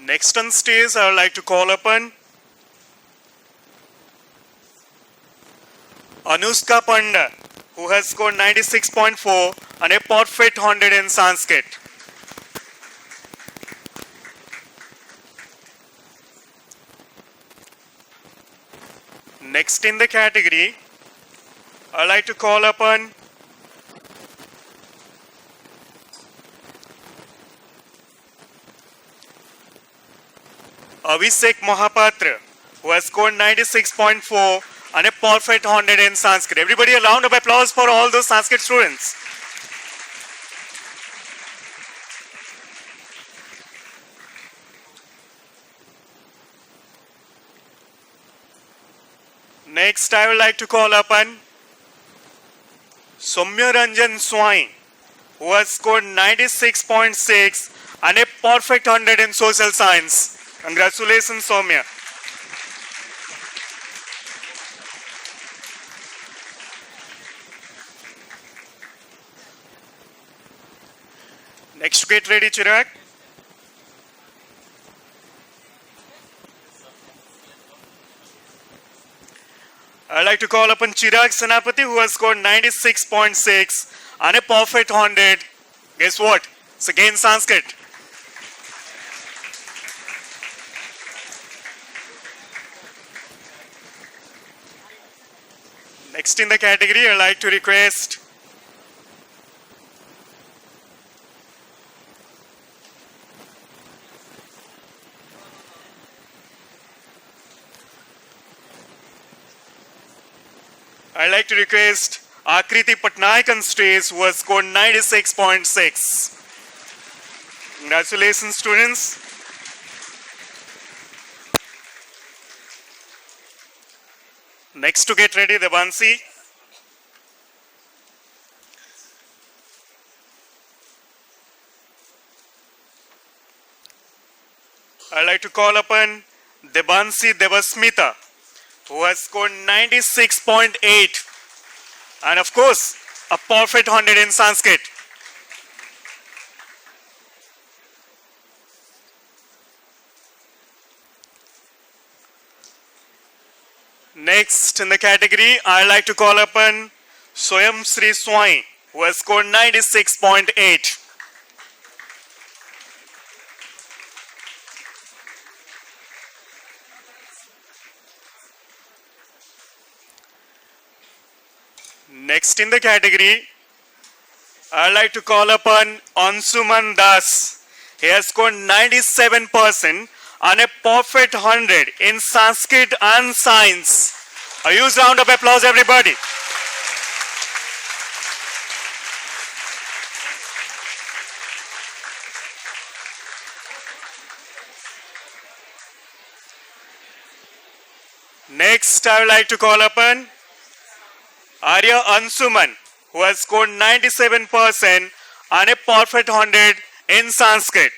Next on stage, I would like to call upon Anushka Panda, who has scored 96.4 and a perfect 100 in Sanskrit. Next in the category, I would like to call upon Abhishek Mahapatra, who has scored 96.4 and a perfect 100 in Sanskrit. Everybody, a round of applause for all those Sanskrit students. Next, I would like to call upon Soumya Ranjan Swai, who has scored 96.6 and a perfect 100 in social science. Congratulations, Soumya. Next, get ready, Chirag. I'd like to call upon Chirag Senapati, who has scored 96.6 and a perfect 100. Guess what? It's again Sanskrit. Next in the category, I'd like to request Akriti Patnaik on stage, who has scored 96.6. Congratulations, students. Next to get ready, Devansi. I'd like to call upon Devansi Devasmita, who has scored 96.8 and of course a perfect 100 in Sanskrit. Next in the category, I'd like to call upon Soyam Sri Swai, who has scored 96.8. Next in the category, I'd like to call upon Ansuman Das. He has scored 97% and a perfect 100 in Sanskrit and Science. A huge round of applause, everybody. Next, I would like to call upon Arya Ansuman, who has scored 97% and a perfect 100 in Sanskrit.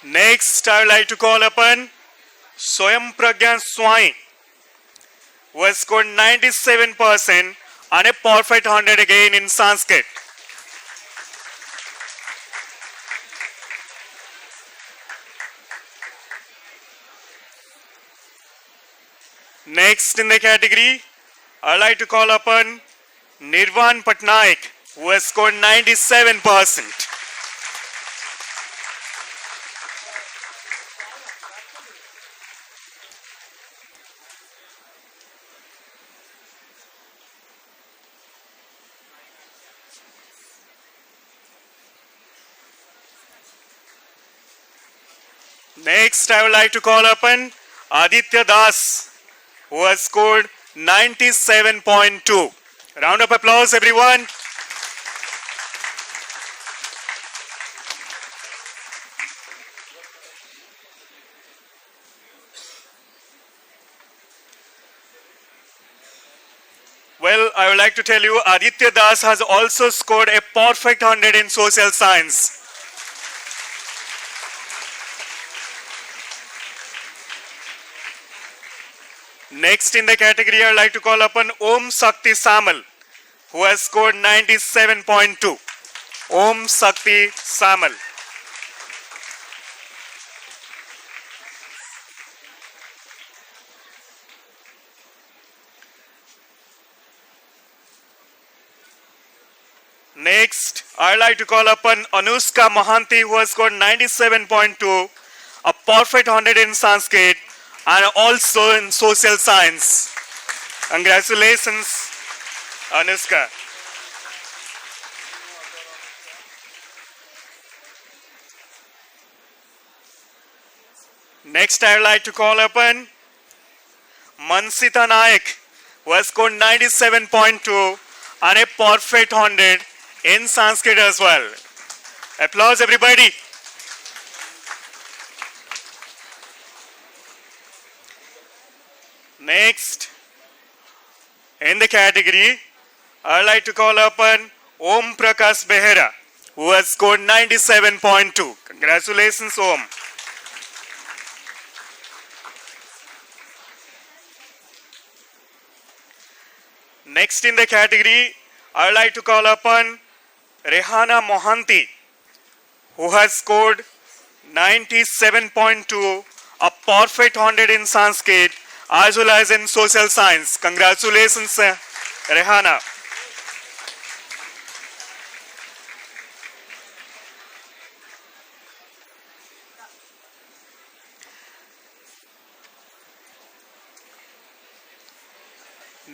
Next, I would like to call upon Swayam Pragyan Swai, who has scored 97% and a perfect 100 again in Sanskrit. Next in the category, I would like to call upon Nirvan Patnaik, who has scored 97%. Next, I would like to call upon Aditya Das, who has scored 97.2. Round of applause, everyone. Well, I would like to tell you, Aditya Das has also scored a perfect 100 in social science. Next in the category, I would like to call upon Om Sakti Samal, who has scored 97.2. Om Sakti Samal. Next, I would like to call upon Anushka Mohanty, who has scored 97.2, a perfect 100 in Sanskrit and also in social science. Congratulations, Anushka. Next, I would like to call upon Mansita Naik, who has scored 97.2 and a perfect 100 in Sanskrit as well. Applause, everybody. Next, in the category, I would like to call upon Om Prakash Behera, who has scored 97.2. Congratulations, Om. Next in the category, I would like to call upon Rehana Mohanty, who has scored 97.2, a perfect 100 in Sanskrit as well as in social science. Congratulations, Rehana.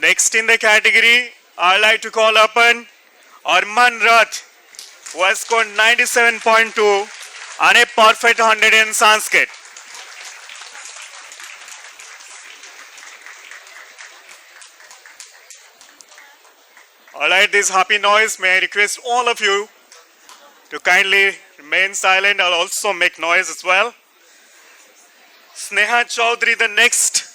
Next in the category, I would like to call upon Arman Rath, who has scored 97.2 and a perfect 100 in Sanskrit. Alright, this happy noise, may I request all of you to kindly remain silent. I'll also make noise as well. Sneha Chaudhary, the next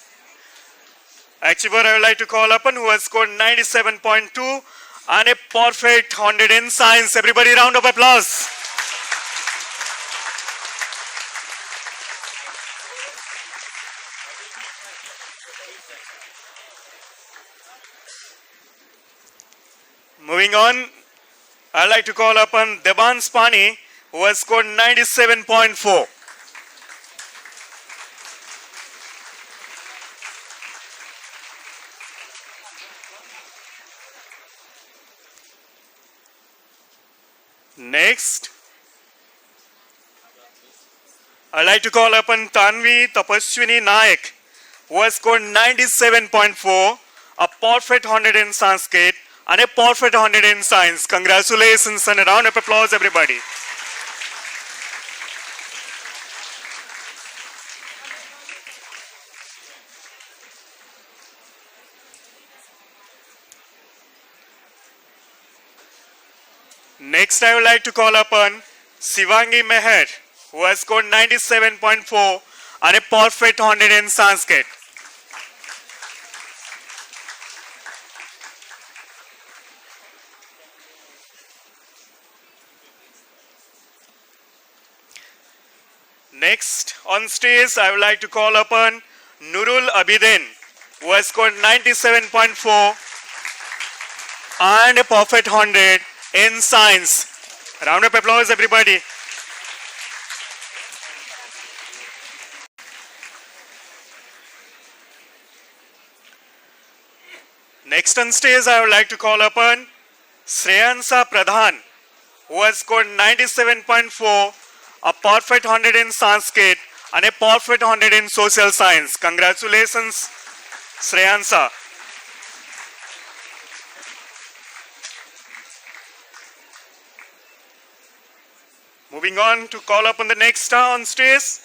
achiever I would like to call upon, who has scored 97.2 and a perfect 100 in science. Everybody, round of applause. Moving on, I'd like to call upon Deban Spani, who has scored 97.4. Next, I'd like to call upon Tanvi Tapaswini Naik, who has scored 97.4, a perfect 100 in Sanskrit and a perfect 100 in science. Congratulations and a round of applause, everybody. Next, I would like to call upon Sivangi Meher, who has scored 97.4 and a perfect 100 in Sanskrit. Next on stage, I would like to call upon Nurul Abidin, who has scored 97.4 and a perfect 100 in science. Round of applause, everybody. Next on stage, I would like to call upon Shreyansa Pradhan, who has scored 97.4, a perfect 100 in Sanskrit and a perfect 100 in social science. Congratulations, Shreyansa. Moving on to call upon the next star on stage,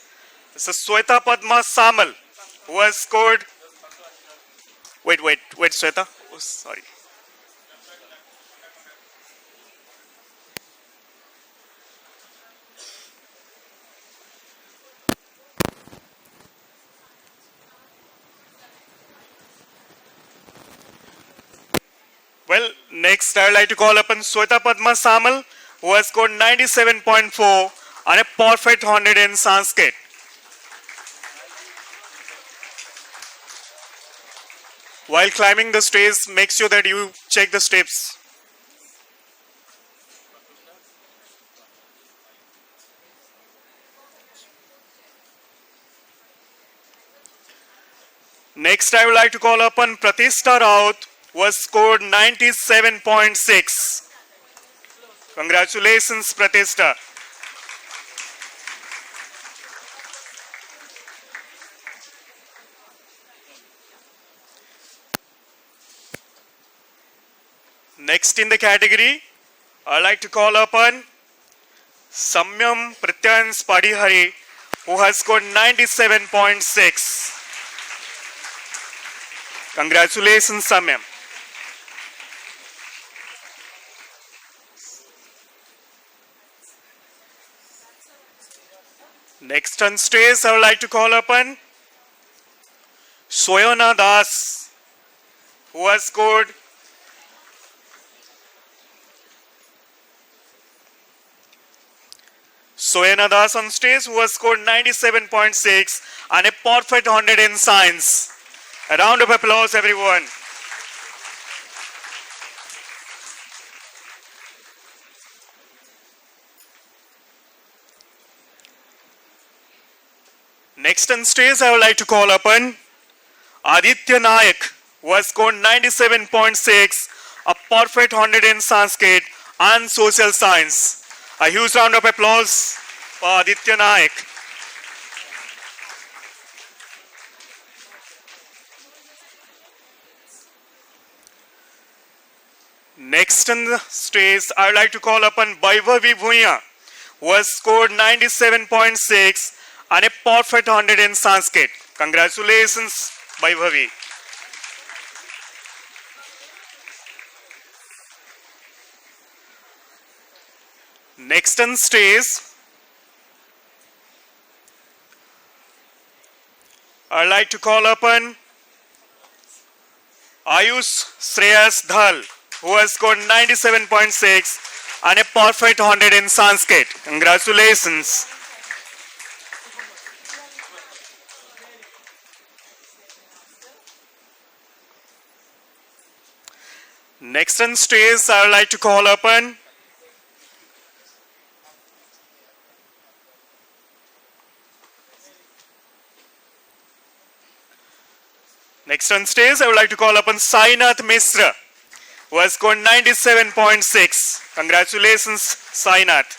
this is Sweta Padma Samal, who has scored. Wait, Sweta. Oh, sorry. Well, next I would like to call upon Sweta Padma Samal, who has scored 97.4 and a perfect 100 in Sanskrit. While climbing the stairs, make sure that you check the steps. Next, I would like to call upon Pratishta Raut, who has scored 97.6. Congratulations, Pratishta. Next in the category, I'd like to call upon Samyam Pratyans Padihari, who has scored 97.6. Congratulations, Samyam. Next on stage, I would like to call upon Soyana Das, who has scored Soyana Das on stage, who has scored 97.6 and a perfect 100 in science. A round of applause, everyone. Next on stage, I would like to call upon Aditya Nayak, who has scored 97.6, a perfect 100 in Sanskrit and social science. A huge round of applause for Aditya Nayak. Next on the stage, I would like to call upon Vaibhavi Bhuiya, who has scored 97.6 and a perfect 100 in Sanskrit. Congratulations, Vaibhavi. Next on stage, I'd like to call upon Ayush Shreyas Dhal, who has scored 97.6 and a perfect 100 in Sanskrit. Congratulations. Next on stage, I would like to call upon Sainath Misra, who has scored 97.6. Congratulations, Sainath.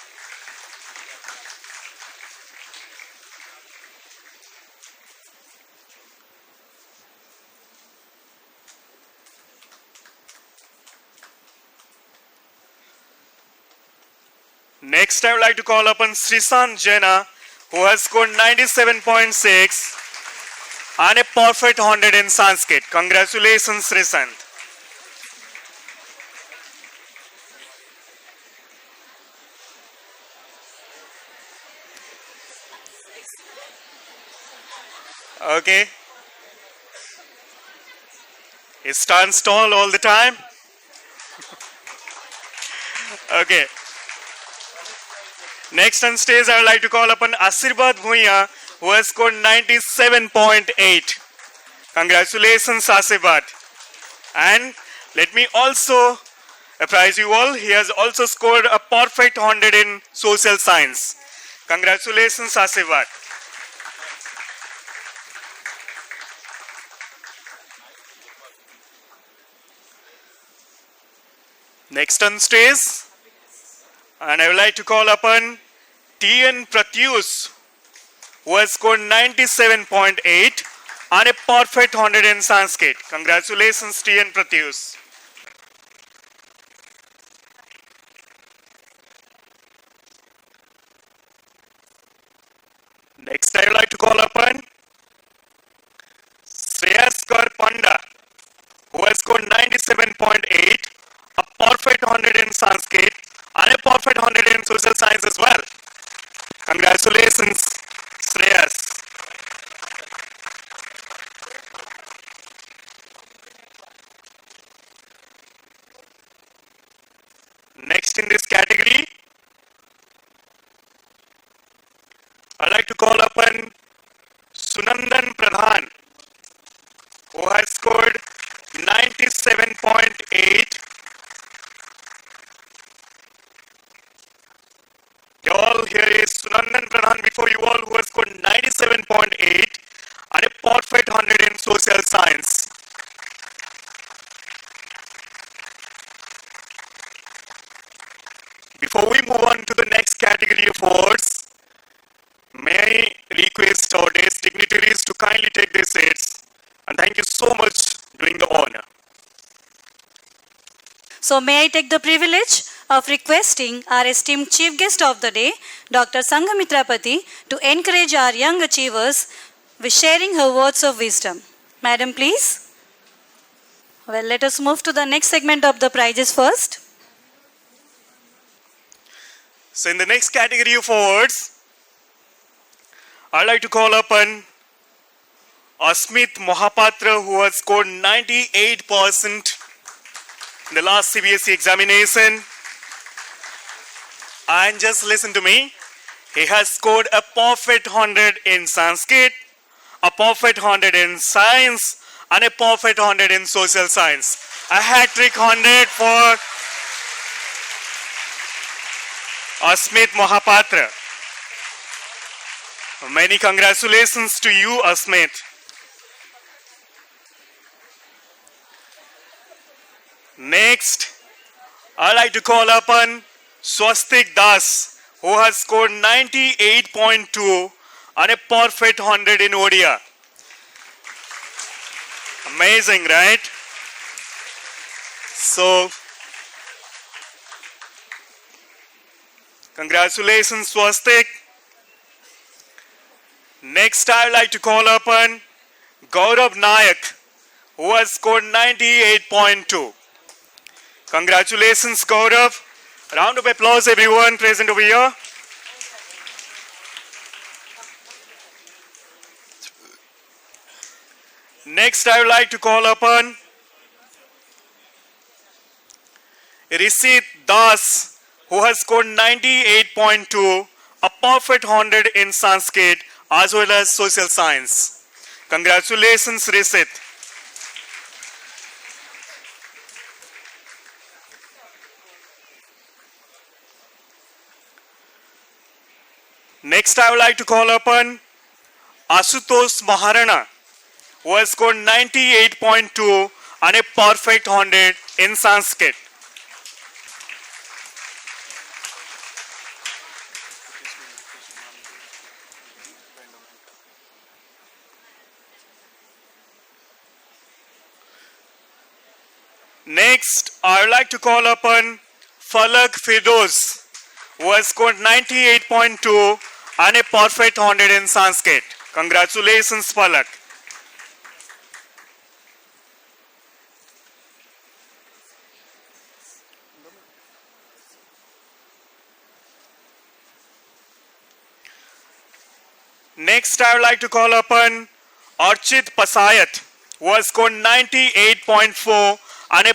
Next, I would like to call upon Srisant Jena, who has scored 97.6 and a perfect 100 in Sanskrit. Congratulations, Srisant. Okay. He stands tall all the time. Okay. Next on stage, I would like to call upon Asirbad Bhuiya, who has scored 97.8. Congratulations, Asirbad. And let me also apprise you all, he has also scored a perfect 100 in social science. Congratulations, Asirbad. Next on stage, and I would like to call upon T.N. Pratyus, who has scored 97.8 and a perfect 100 in Sanskrit. Congratulations, T.N. Pratyus. Next, I would like to call upon Sreyaskar Panda, who has scored 97.8, a perfect 100 in Sanskrit, and a perfect 100 in social science as well. Congratulations, Shreyas. Next in this category, I'd like to call upon Sunandan Pradhan, who has scored 97.8. All here is Sunandan Pradhan before you all, who has scored 97.8 and a perfect 100 in social science. Before we move on to the next category of awards, may I request our day's dignitaries to kindly take their seats, and thank you so much doing the honor. So may I take the privilege of requesting our esteemed chief guest of the day, Dr. Sanghamitra Pati, to encourage our young achievers with sharing her words of wisdom. Madam, please. Well, let us move to the next segment of the prizes first. So in the next category of awards, I'd like to call upon Asmit Mohapatra, who has scored 98% in the last CBSE examination. And just listen to me, he has scored a perfect 100 in Sanskrit, a perfect 100 in science, and a perfect 100 in social science. A hat-trick 100 for Asmit Mohapatra. Many congratulations to you, Asmit. Next, I'd like to call upon Swastik Das, who has scored 98.2 and a perfect 100 in Odia. Amazing, right? So, congratulations, Swastik. Next, I would like to call upon Gaurav Nayak, who has scored 98.2. Congratulations, Gaurav. Round of applause, everyone present over here. Next, I would like to call upon Risit Das, who has scored 98.2, a perfect 100 in Sanskrit as well as social science. Congratulations, Risit. Next, I would like to call upon Asutosh Maharana, who has scored 98.2 and a perfect 100 in Sanskrit. Next, I would like to call upon Falak Firdoz, who has scored 98.2 and a perfect 100 in Sanskrit. Congratulations, Palak. Next, I would like to call upon Archit Pasayat, who has scored 98.4 and a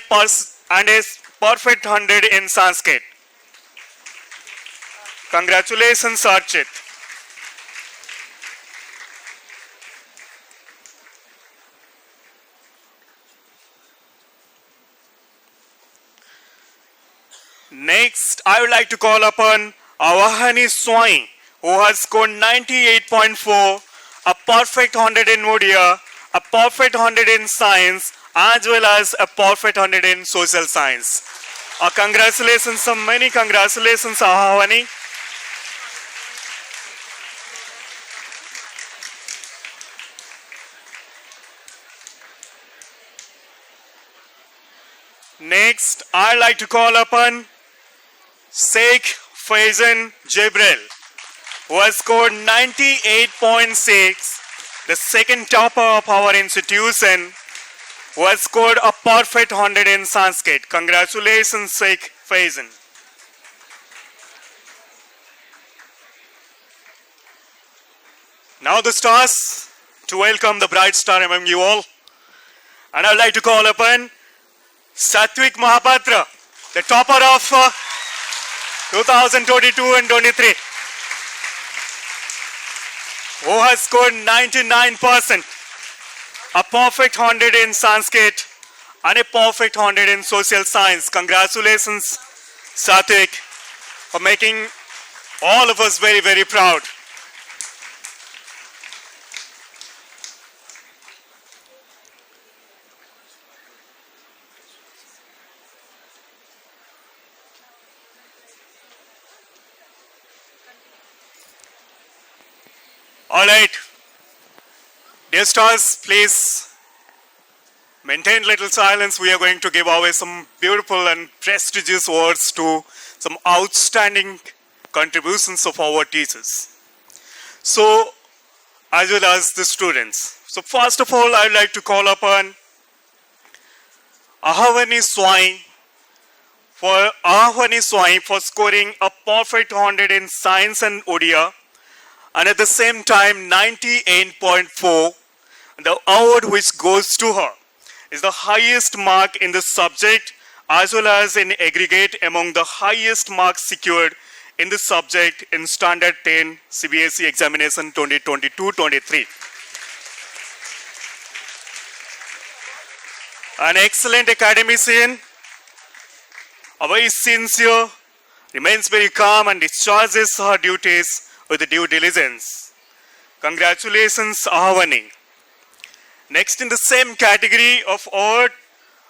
perfect 100 in Sanskrit. Congratulations, Archit. Next, I would like to call upon Awahani Swai, who has scored 98.4, a perfect 100 in Odia, a perfect 100 in science, as well as a perfect 100 in social science. Congratulations, so many congratulations, Awahani. Next, I'd like to call upon Sheikh Faizan Jibril, who has scored 98.6, the second topper of our institution, who has scored a perfect 100 in Sanskrit. Congratulations, Sheikh Faizan. Now the stars, to welcome the bright star among you all. And I'd like to call upon Satwik Mahapatra, the topper of 2022 and 23, who has scored 99%, a perfect 100 in Sanskrit and a perfect 100 in social science. Congratulations, Satwik, for making all of us very, very proud. All right, dear stars, please maintain little silence. We are going to give away some beautiful and prestigious awards to some outstanding contributions of our teachers. So, as well as the students. So, first of all, I would like to call upon Ahavani Swai for scoring a perfect 100 in science and Odia, and at the same time 98.4. The award which goes to her is the highest mark in the subject as well as in aggregate among the highest marks secured in the subject in Standard 10 CBSE examination 2022-23. An excellent academician, a very sincere, remains very calm and discharges her duties with due diligence. Congratulations, Ahavani. Next in the same category of award,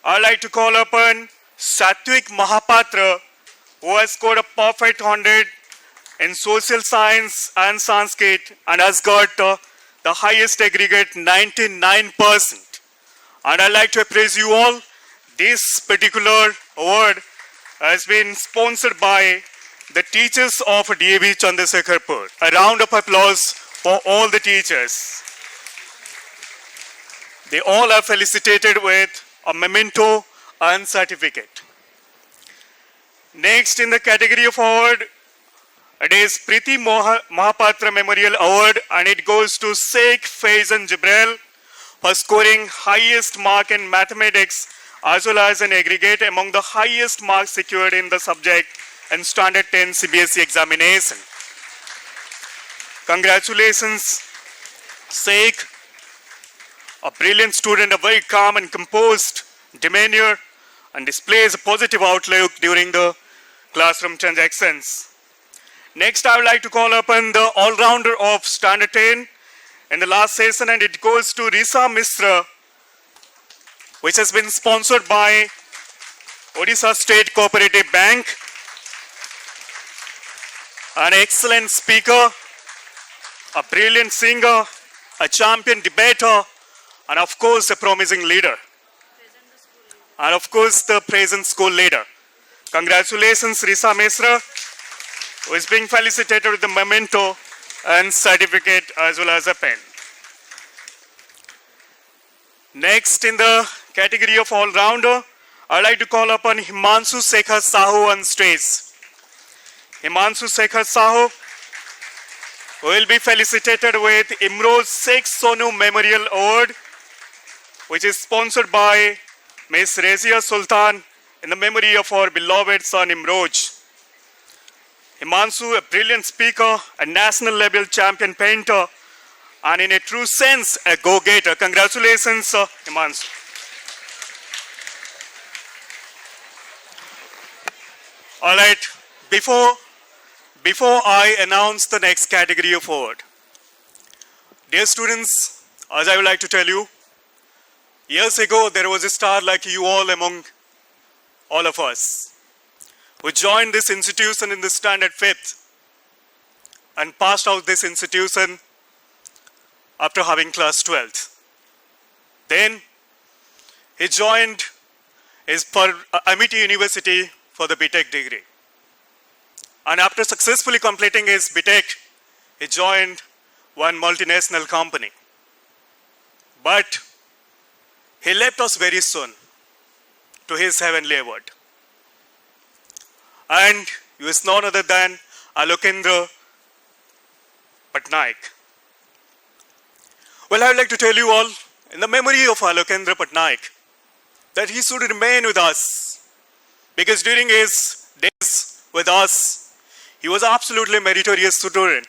I'd like to call upon Satwik Mahapatra, who has scored a perfect 100 in social science and Sanskrit and has got the highest aggregate 99%. And I'd like to praise you all. This particular award has been sponsored by the teachers of DAB Chandrasekharpur. A round of applause for all the teachers. They all are felicitated with a memento and certificate. Next in the category of award, it is Priti Mahapatra Memorial Award, and it goes to Sheikh Faizan Jibril for scoring highest mark in mathematics as well as an aggregate among the highest marks secured in the subject in Standard 10 CBSE examination. Congratulations, Sheikh, a brilliant student, a very calm and composed demeanor, and displays a positive outlook during the classroom transactions. Next, I would like to call upon the all-rounder of Standard 10 in the last session, and it goes to Risa Misra, which has been sponsored by Odisha State Cooperative Bank. An excellent speaker, a brilliant singer, a champion debater, and of course a promising leader. And of course the present school leader. Congratulations, Risa Misra, who is being felicitated with the memento and certificate as well as a pen. Next, in the category of all-rounder, I'd like to call upon Himanshu Sekhar Sahu on stage. Himanshu Sekhar Sahu will be felicitated with Imroz Sheikh Sonu Memorial Award, which is sponsored by Ms. Razia Sultan in the memory of our beloved son Imroz. Himanshu, a brilliant speaker, a national level champion painter, and in a true sense, a go-getter. Congratulations, Himanshu. All right, before I announce the next category of award, dear students, as I would like to tell you, years ago there was a star like you all among all of us who joined this institution in the standard 5th and passed out this institution after having class 12th. Then he joined Amity University for the BTech degree. And after successfully completing his BTech, he joined one multinational company. But he left us very soon to his heavenly abode. And he was none other than Alokendra Patnaik. Well, I would like to tell you all, in the memory of Alokendra Patnaik, that he should remain with us. Because during his days with us, he was absolutely meritorious student.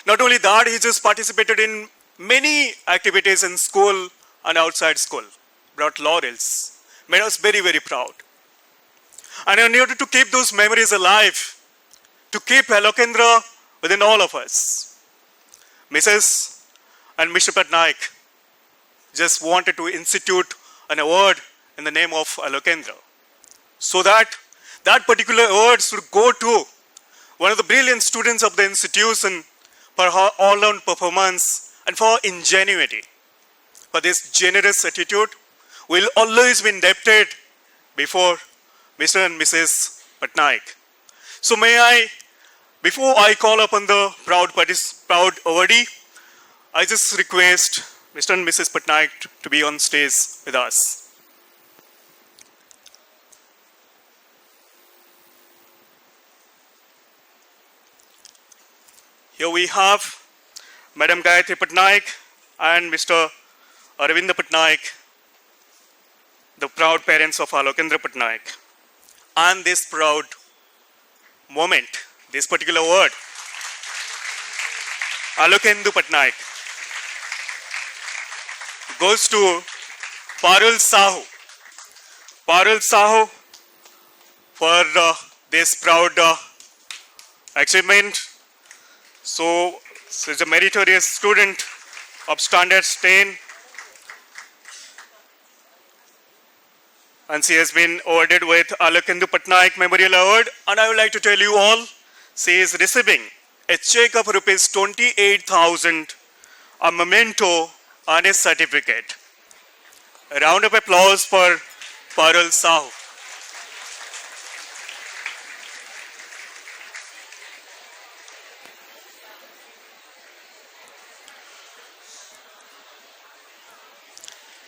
Not only that, he just participated in many activities in school and outside school, brought laurels, made us very, very proud. And in order to keep those memories alive, to keep Alokendra within all of us, Mrs. and Mr. Patnaik just wanted to institute an award in the name of Alokendra, so that that particular award should go to one of the brilliant students of the institution for her all-round performance and for ingenuity. For this generous attitude, will always be indebted before Mr. and Mrs. Patnaik. So may I, before I call upon the proud awardee, I just request Mr. and Mrs. Patnaik to be on stage with us. Here we have Madam Gayatri Patnaik and Mr. Aravinda Patnaik, the proud parents of Alokendra Patnaik. And this proud moment, this particular word, Alokendu Patnaik, goes to Parul Sahu. Parul Sahu for this proud achievement. So, she's a meritorious student of standard 10, and she has been awarded with Alokendu Patnaik Memorial Award. And I would like to tell you all, she is receiving a check of rupees 28,000, a memento, and a certificate. A round of applause for Parul Sahu.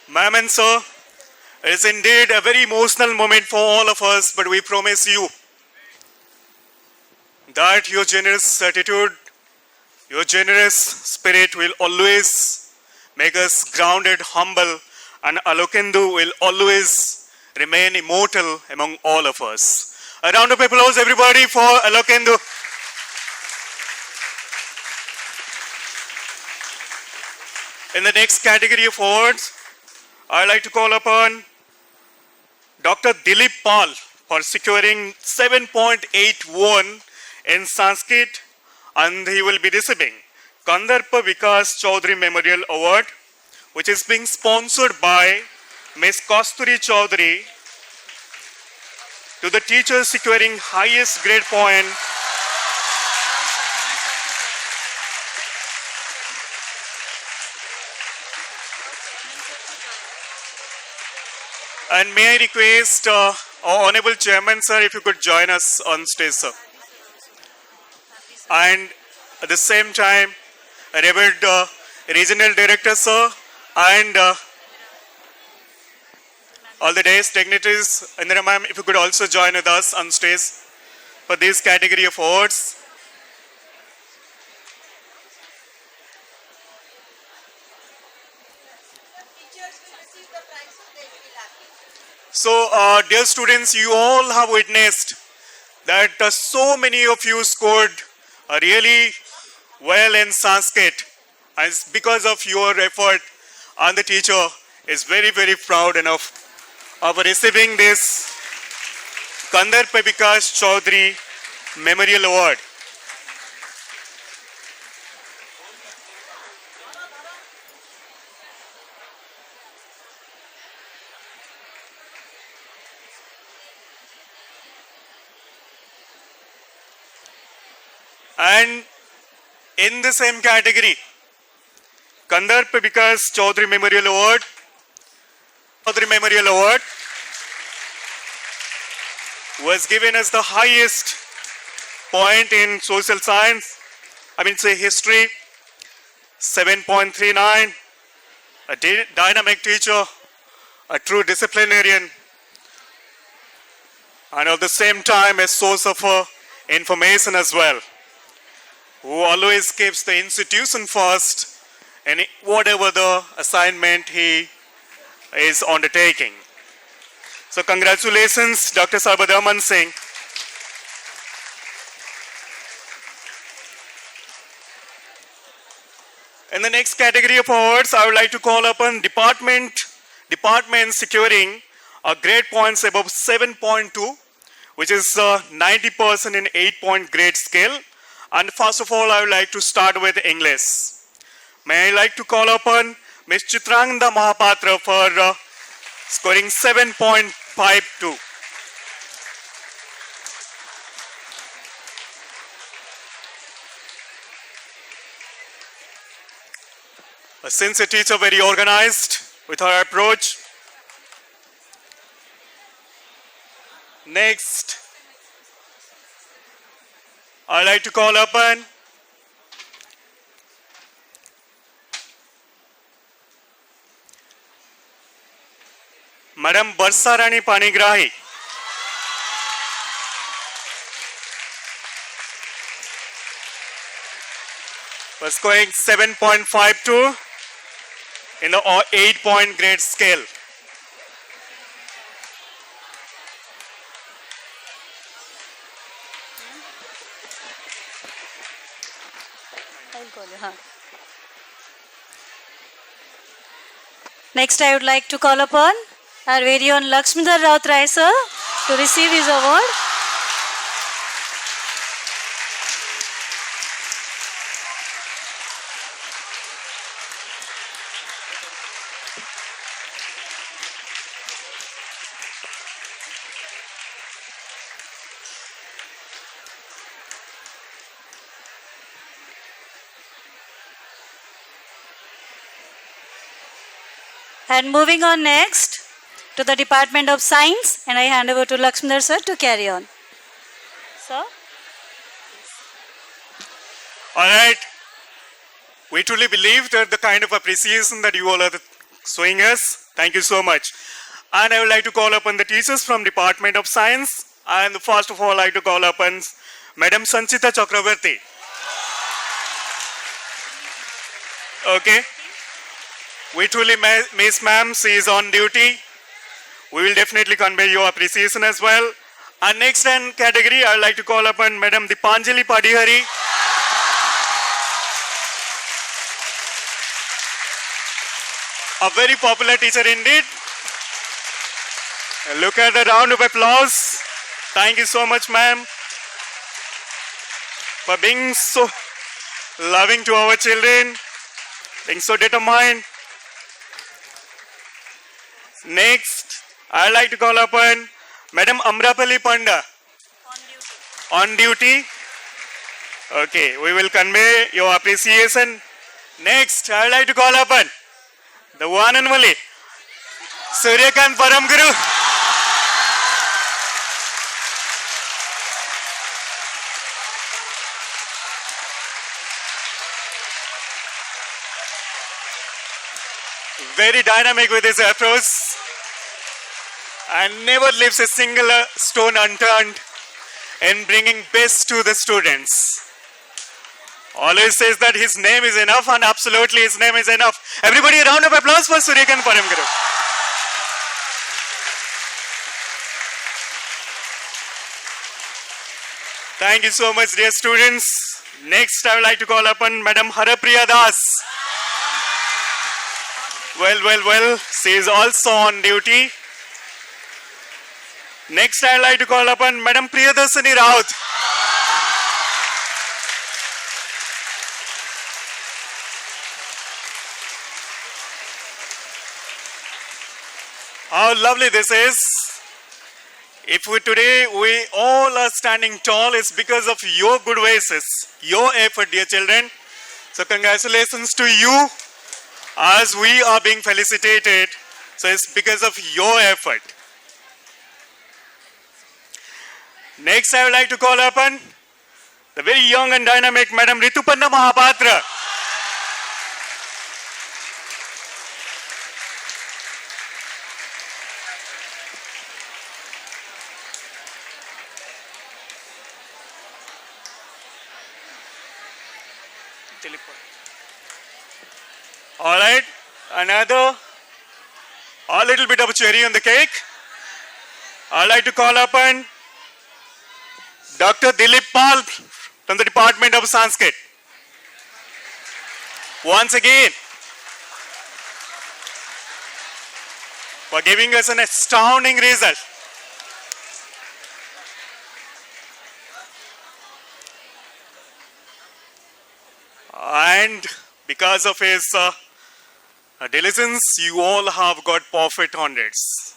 Ma'am and sir, it is indeed a very emotional moment for all of us, but we promise you that your generous attitude, your generous spirit will always make us grounded, humble, and Alokendu will always remain immortal among all of us. A round of applause, everybody, for Alokendu. In the next category of awards, I'd like to call upon Dr. Dilip Pal for securing 7.81 in Sanskrit, and he will be receiving Kandarpa Vikas Chaudhary Memorial Award, which is being sponsored by Ms. Kasturi Chaudhary to the teachers securing highest grade point and may I request our Honorable Chairman, sir, if you could join us on stage, sir. and at the same time, Revered Regional Director Sir, and all the day's dignitaries. Indira ma'am, if you could also join with us on stage for this category of awards. So, dear students, you all have witnessed that so many of you scored really well in Sanskrit, and it's because of your effort, and the teacher is very, very proud enough of receiving this Kandar Vikas Chaudhary Memorial Award. And in the same category, Kandar Vikas Chaudhary Memorial Award was given as the highest point in social science, say history, 7.39, a dynamic teacher, a true disciplinarian, and at the same time a source of information as well, who always keeps the institution first in whatever the assignment he is undertaking. So congratulations, Dr. Sarbadaman Singh. In the next category of awards, I would like to call upon departments securing a grade points above 7.2, which is 90% in 8-point grade scale. And first of all, I would like to start with English. May I like to call upon Ms. Chitrangda Mahapatra for scoring 7.52. Since a teacher very organized with her approach. Next, I'd like to call upon Madam Barsa Rani Panigrahi. For scoring 7.52 in the 8-point grade scale. Next, I would like to call upon our very own Lakshmidhar Rautrai sir to receive his award. And moving on next to the Department of Science, and I hand over to Lakshmidhar sir to carry on. Sir? All right. We truly believe that the kind of appreciation that you all are showing us. Thank you so much. And I would like to call upon the teachers from Department of Science. And first of all, I'd like to call upon Madam Sanchita Chakravarti. Okay. We truly miss ma'am. She is on duty. We will definitely convey your appreciation as well. And next in category, I would like to call upon Madam Dipanjali Padihari. A very popular teacher indeed. Look at the round of applause. Thank you so much, ma'am, for being so loving to our children, being so determined. Next, I'd like to call upon Madam Amrapali Panda. On duty. Okay, we will convey your appreciation. Next, I'd like to call upon the one and only Suryakant Param Guru. very dynamic with his approach and never leaves a single stone unturned in bringing best to the students. Always says that his name is enough, and absolutely his name is enough. Everybody, a round of applause for Suryakant Paramguru. Thank you so much, dear students. Next, I would like to call upon Madam Harapriya Das. Well, she is also on duty. Next, I would like to call upon Madam Priyadarshini Raut. How lovely this is. If we all are standing tall, it's because of your good wishes, your effort, dear children. So congratulations to you as we are being felicitated. So it's because of your effort. Next, I would like to call upon the very young and dynamic Madam Rituparna Mahapatra. All right, a little bit of cherry on the cake. I'd like to call upon Dr. Dilip Pal from the Department of Sanskrit. Once again, for giving us an astounding result. And because of his diligence, you all have got perfect hundreds.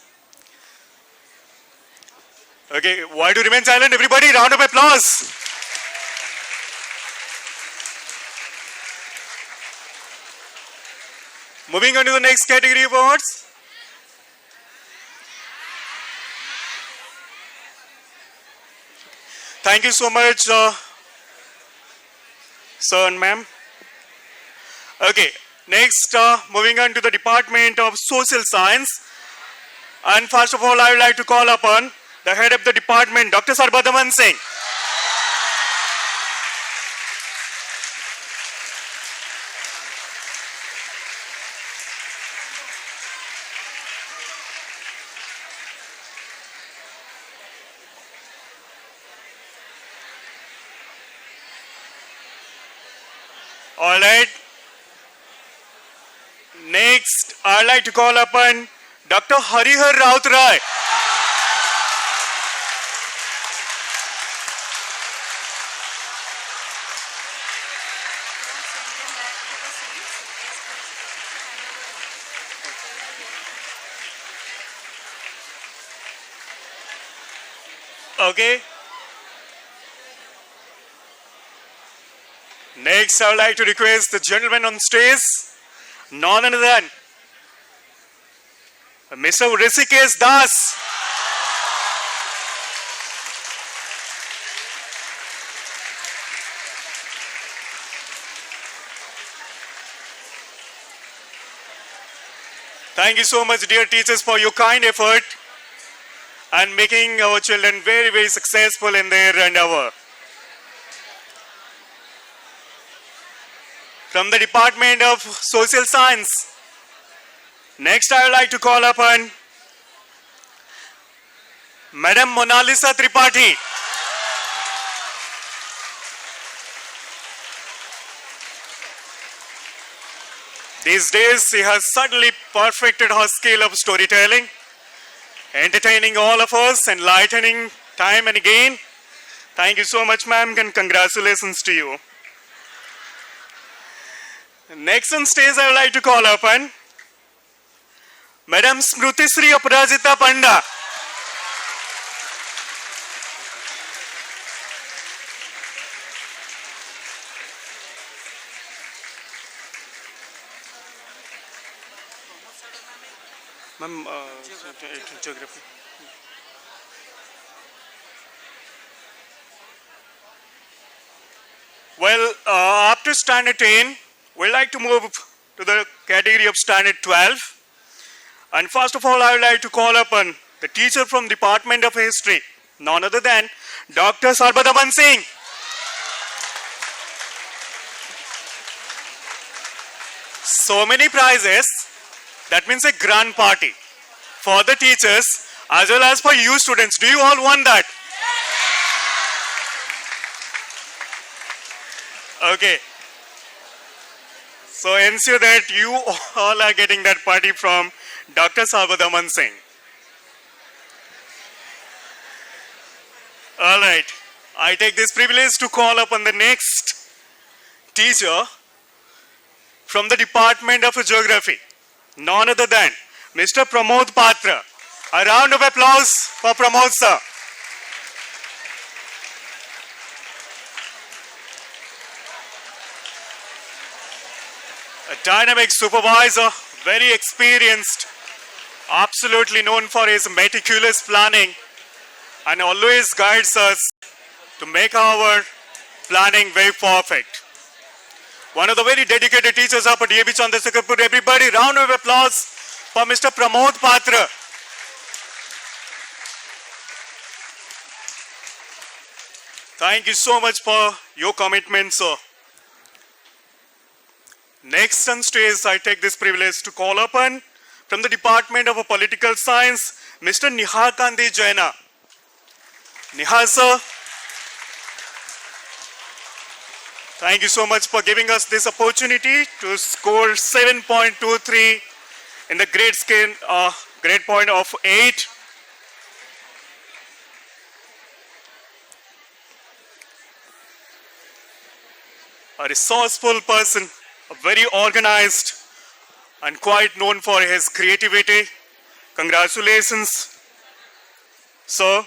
Okay, why do you remain silent? Everybody, round of applause. Moving on to the next category of awards. Thank you so much, sir and ma'am. Okay, next, moving on to the Department of Social Science. And first of all, I would like to call upon the head of the department, Dr. Sarbadaman Singh. All right. Next, I'd like to call upon Dr. Harihar Rautrai. Okay. Next, I would like to request the gentleman on stage, none other than Mr. Rishikesh Das. Thank you so much, dear teachers, for your kind effort and making our children very, very successful in their endeavor. From the Department of Social Science, next I would like to call upon Madam Monalisa Tripathi. These days, she has certainly perfected her skill of storytelling, entertaining all of us, enlightening time and again. Thank you so much, ma'am, and congratulations to you. Next on stage, I would like to call upon Madam Smruti Sri Aparajita Panda. Ma'am, geography. Well, after standard 10, we'd like to move to the category of Standard 12. And first of all, I would like to call upon the teacher from Department of History, none other than Dr. Sarbadaman Singh. So many prizes, that means a grand party for the teachers as well as for you students. Do you all want that? Okay. So ensure that you all are getting that party from Dr. Sarbadaman Singh. All right. I take this privilege to call upon the next teacher from the Department of Geography, none other than Mr. Pramod Patra. A round of applause for Pramod sir. A dynamic supervisor, very experienced, absolutely known for his meticulous planning, and always guides us to make our planning very perfect. One of the very dedicated teachers of DAB Chandrasekharpur. Everybody, round of applause for Mr. Pramod Patra. Thank you so much for your commitment, sir. Next on stage, I take this privilege to call upon from the Department of Political Science, Mr. Nihal Kandi Jaina. Nihal, sir. Thank you so much for giving us this opportunity to score 7.23 in the grade point of 8. A resourceful person, a very organized and quite known for his creativity. Congratulations, sir.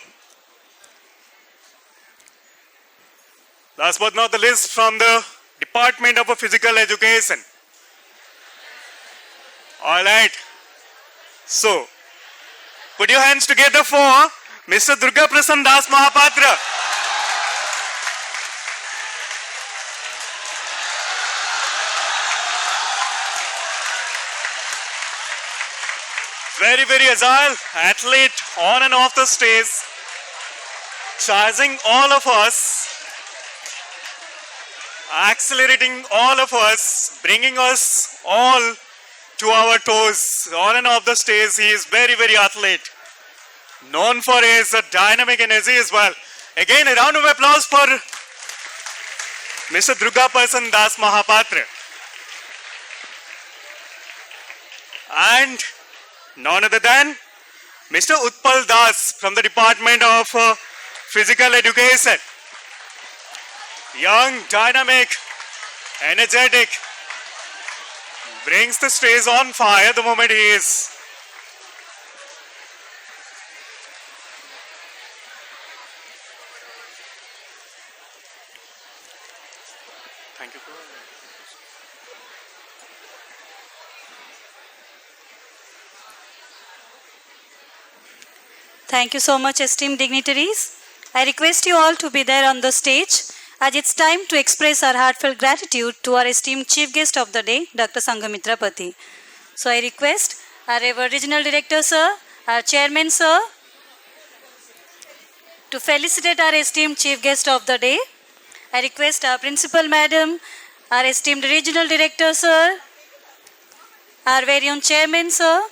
Last but not the least, from the Department of Physical Education. All right. So, put your hands together for Mr. Durga Prasanna Das Mahapatra. Very, very agile athlete on and off the stage, charging all of us, accelerating all of us, bringing us all to our toes on and off the stage. He is very, very athlete, known for his dynamic energy as well. Again, a round of applause for Mr. Durga Prasanna Das Mahapatra. And none other than Mr. Utpal Das from the Department of Physical Education. Young, dynamic, energetic, brings the stage on fire the moment he is. Thank you. Thank you so much, esteemed dignitaries. I request you all to be there on the stage as it's time to express our heartfelt gratitude to our esteemed chief guest of the day, Dr. Sanghamitra Pati. So I request our regional director, sir, our chairman, sir, to felicitate our esteemed chief guest of the day. I request our principal madam, our esteemed regional director, sir, our very own chairman, sir,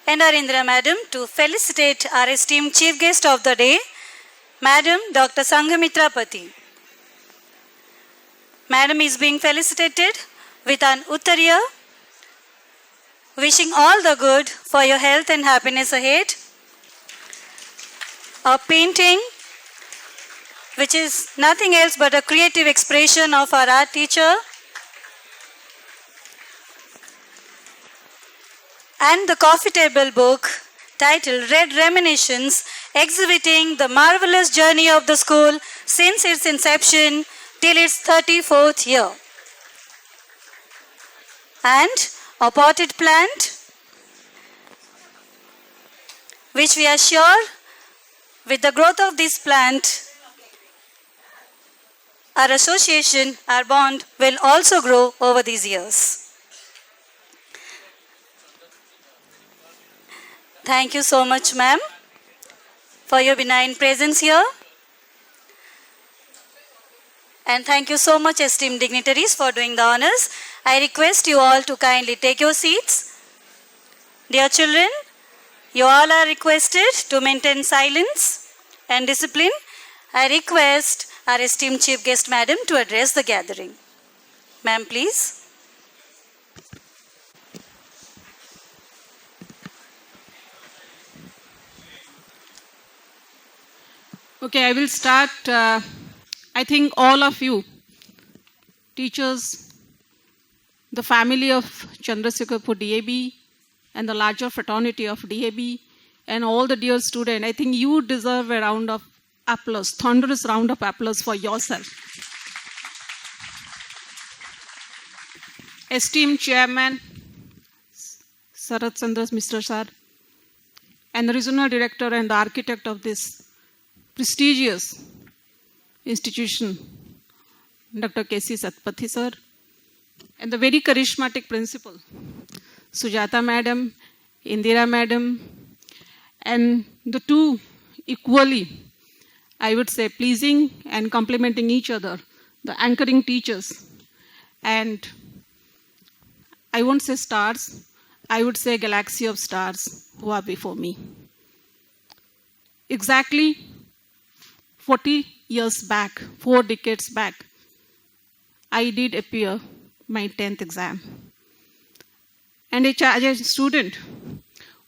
and our Indra Madam to felicitate our esteemed chief guest of the day, Madam Dr. Sanghamitra Pati. Madam is being felicitated with an Uttariya, wishing all the good for your health and happiness ahead. A painting which is nothing else but a creative expression of our art teacher, and the coffee table book titled Red Reminiscence, exhibiting the marvelous journey of the school since its inception till its 34th year. And a potted plant, which we are sure with the growth of this plant, our association, our bond will also grow over these years. Thank you so much, ma'am, for your benign presence here. And thank you so much, esteemed dignitaries, for doing the honors. I request you all to kindly take your seats. Dear children, you all are requested to maintain silence and discipline. I request our esteemed Chief Guest Madam to address the gathering. Ma'am, please. Okay, I will start. I think all of you, teachers, the family of Chandrasekharpur DAB, and the larger fraternity of DAB, and all the dear students, I think you deserve a round of applause, thunderous round of applause for yourself. Esteemed Chairman, Sarat Chandra Mr. Sir, and the Regional Director and the Architect of this prestigious institution, Dr. K.C. Satpathy Sir, and the very charismatic principal, Sujata Madam, Indira Madam, and the two equally, I would say, pleasing and complementing each other, the anchoring teachers, and I won't say stars, I would say galaxy of stars who are before me. Exactly 40 years back, 4 decades back, I did appear my 10th exam. And as a student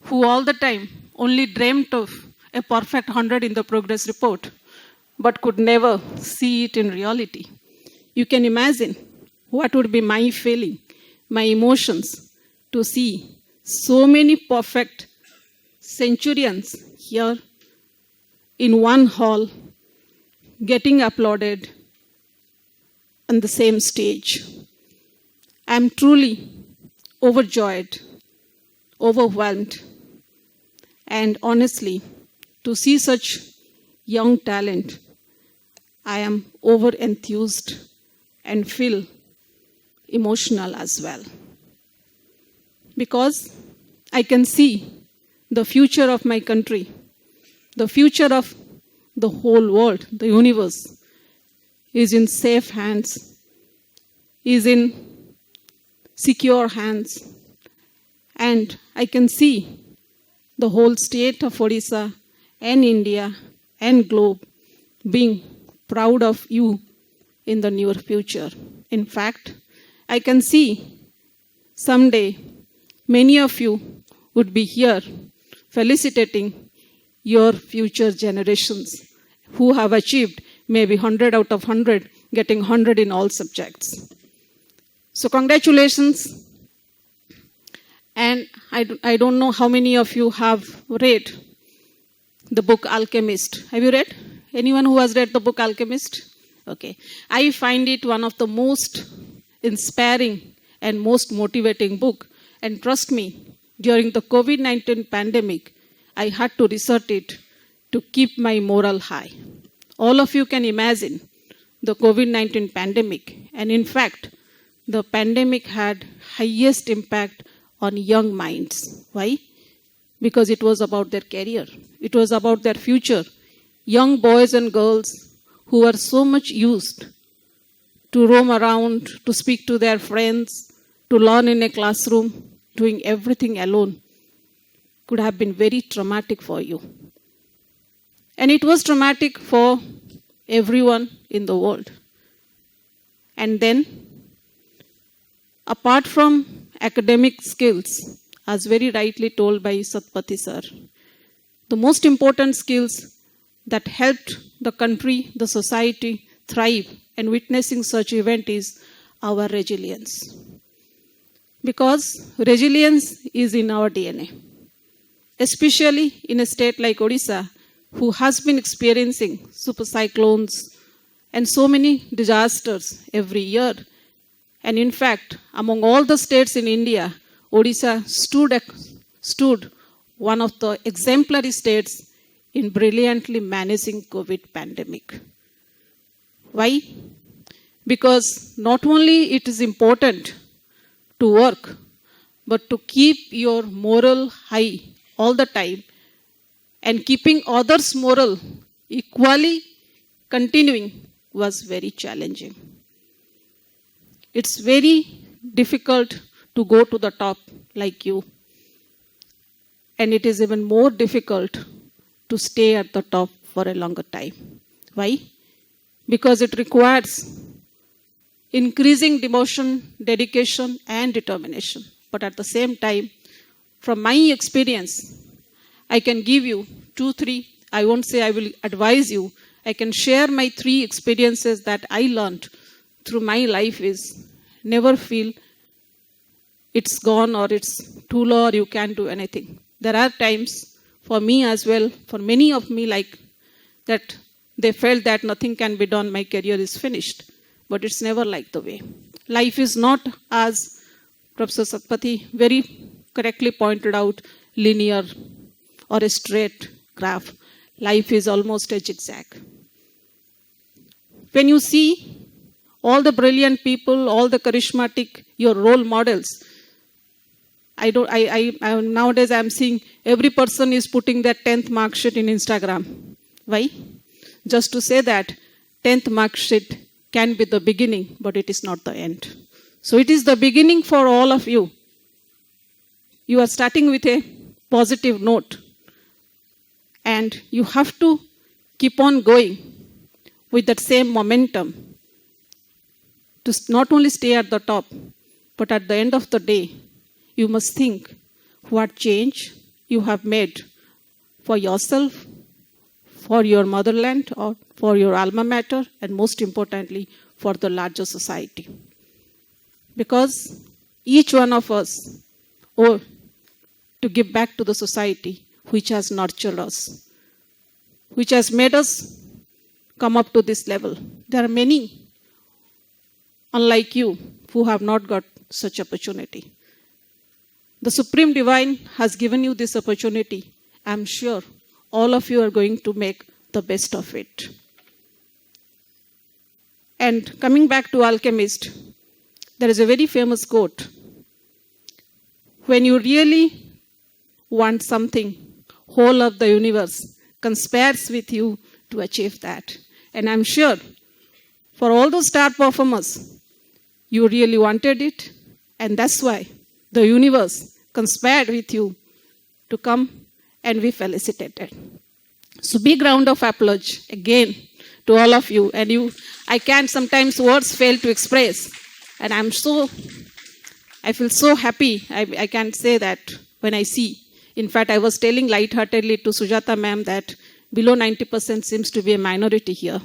who all the time only dreamt of a perfect 100 in the progress report, but could never see it in reality. You can imagine what would be my feeling, my emotions, to see so many perfect centurions here in one hall getting applauded on the same stage. I am truly overjoyed, overwhelmed, and honestly, to see such young talent, I am over-enthused and feel emotional as well. Because I can see the future of my country, the future of the whole world, the universe, is in safe hands, is in secure hands. And I can see the whole state of Odisha and India and globe being proud of you in the near future. In fact, I can see someday many of you would be here felicitating your future generations who have achieved maybe 100 out of 100, getting 100 in all subjects. So congratulations. And I don't know how many of you have read the book Alchemist. Have you read? Anyone who has read the book Alchemist? Okay. I find it one of the most inspiring and most motivating book. And trust me, during the COVID-19 pandemic, I had to resort it to keep my morale high. All of you can imagine the COVID-19 pandemic. And in fact, the pandemic had highest impact on young minds. Why? Because it was about their career. It was about their future. Young boys and girls who were so much used to roam around, to speak to their friends, to learn in a classroom, doing everything alone, could have been very traumatic for you. And it was traumatic for everyone in the world. And then, apart from academic skills, as very rightly told by Satpathy sir, the most important skills that helped the country, the society thrive and witnessing such event is our resilience. Because resilience is in our DNA. Especially in a state like Odisha, who has been experiencing super cyclones and so many disasters every year. And in fact, among all the states in India, Odisha stood one of the exemplary states in brilliantly managing COVID pandemic. Why? Because not only it is important to work, but to keep your moral high all the time and keeping others' moral equally continuing was very challenging. It's very difficult to go to the top like you. And it is even more difficult to stay at the top for a longer time. Why? Because it requires increasing devotion, dedication, and determination. But at the same time, from my experience, I can give you 2, 3, I won't say I will advise you, I can share my 3 experiences that I learned through my life is never feel it's gone or it's too low or you can't do anything. There are times for me as well, for many of me like that they felt that nothing can be done, my career is finished. But it's never like the way. Life is not, as Professor Satpathy very correctly pointed out, linear or a straight graph. Life is almost a zigzag. When you see all the brilliant people, all the charismatic, your role models, nowadays I'm seeing every person is putting their 10th mark sheet in Instagram. Why? Just to say that 10th mark sheet can be the beginning, but it is not the end. So it is the beginning for all of you. You are starting with a positive note. And you have to keep on going with that same momentum to not only stay at the top, but at the end of the day, you must think what change you have made for yourself, for your motherland, or for your alma mater, and most importantly, for the larger society. Because each one of us owe to give back to the society which has nurtured us, which has made us come up to this level. There are many, unlike you, who have not got such opportunity. The Supreme Divine has given you this opportunity. I'm sure all of you are going to make the best of it. And coming back to Alchemist, there is a very famous quote. When you really want something, whole of the universe conspires with you to achieve that. And I'm sure for all those star performers, you really wanted it. And that's why the universe conspired with you to come and be felicitated. So big round of applause again to all of you. And I can't sometimes words fail to express. And I feel so happy. I can't say that when I see. In fact, I was telling lightheartedly to Sujata ma'am that below 90% seems to be a minority here.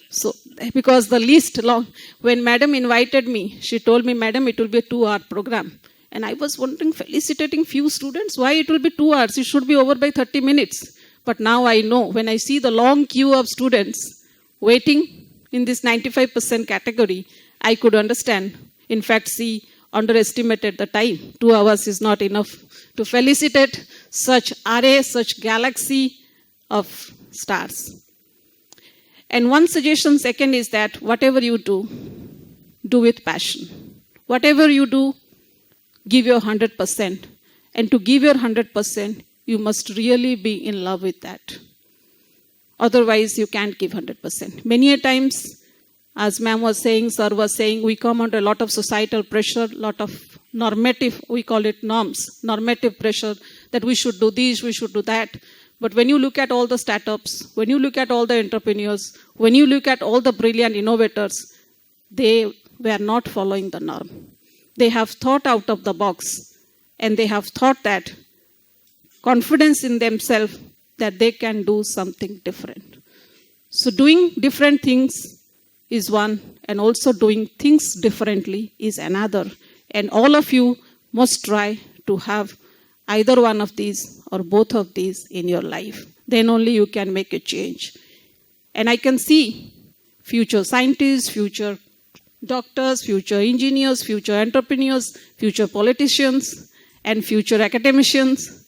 So, because the least long, when madam invited me, she told me, madam, it will be a 2-hour program. And I was wondering, felicitating few students, why it will be 2 hours? It should be over by 30 minutes. But now I know, when I see the long queue of students waiting in this 95% category, I could understand. In fact, she underestimated the time. 2 hours is not enough to felicitate such array, such galaxy of stars. And one suggestion, second, is that whatever you do with passion. Whatever you do, give your 100%. And to give your 100%, you must really be in love with that. Otherwise, you can't give 100%. Many a times, as ma'am was saying, sir was saying, we come under a lot of societal pressure, lot of normative, we call it norms, normative pressure, that we should do this, we should do that. But when you look at all the startups, when you look at all the entrepreneurs, when you look at all the brilliant innovators, they were not following the norm. They have thought out of the box, and they have thought that confidence in themselves that they can do something different. So doing different things is one, and also doing things differently is another. And all of you must try to have either one of these or both of these in your life. Then only you can make a change. And I can see future scientists, future doctors, future engineers, future entrepreneurs, future politicians, and future academicians.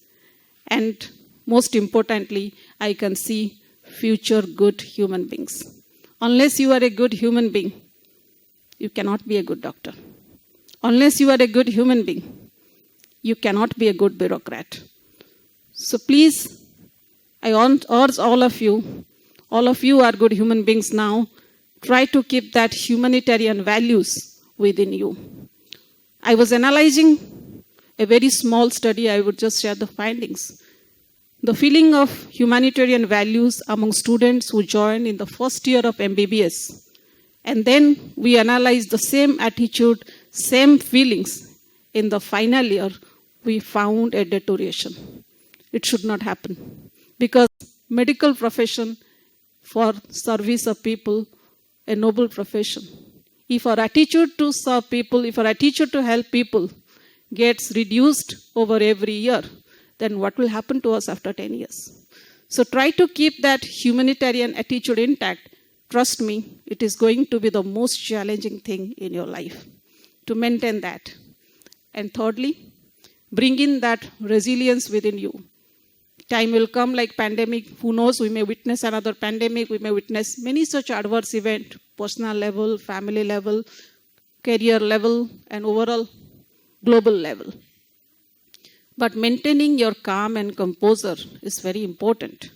And most importantly, I can see future good human beings. Unless you are a good human being, you cannot be a good doctor. Unless you are a good human being, you cannot be a good bureaucrat. So please, I urge all of you are good human beings now, try to keep that humanitarian values within you. I was analyzing a very small study, I would just share the findings. The feeling of humanitarian values among students who join in the first year of MBBS. And then we analyzed the same attitude, same feelings in the final year, we found a deterioration. It should not happen. Because medical profession for service of people, a noble profession. If our attitude to serve people, if our attitude to help people gets reduced over every year, then what will happen to us after 10 years? So try to keep that humanitarian attitude intact. Trust me, it is going to be the most challenging thing in your life, to maintain that. And thirdly, bring in that resilience within you. Time will come like pandemic, who knows, we may witness another pandemic, we may witness many such adverse events, personal level, family level, career level, and overall global level. But maintaining your calm and composure is very important.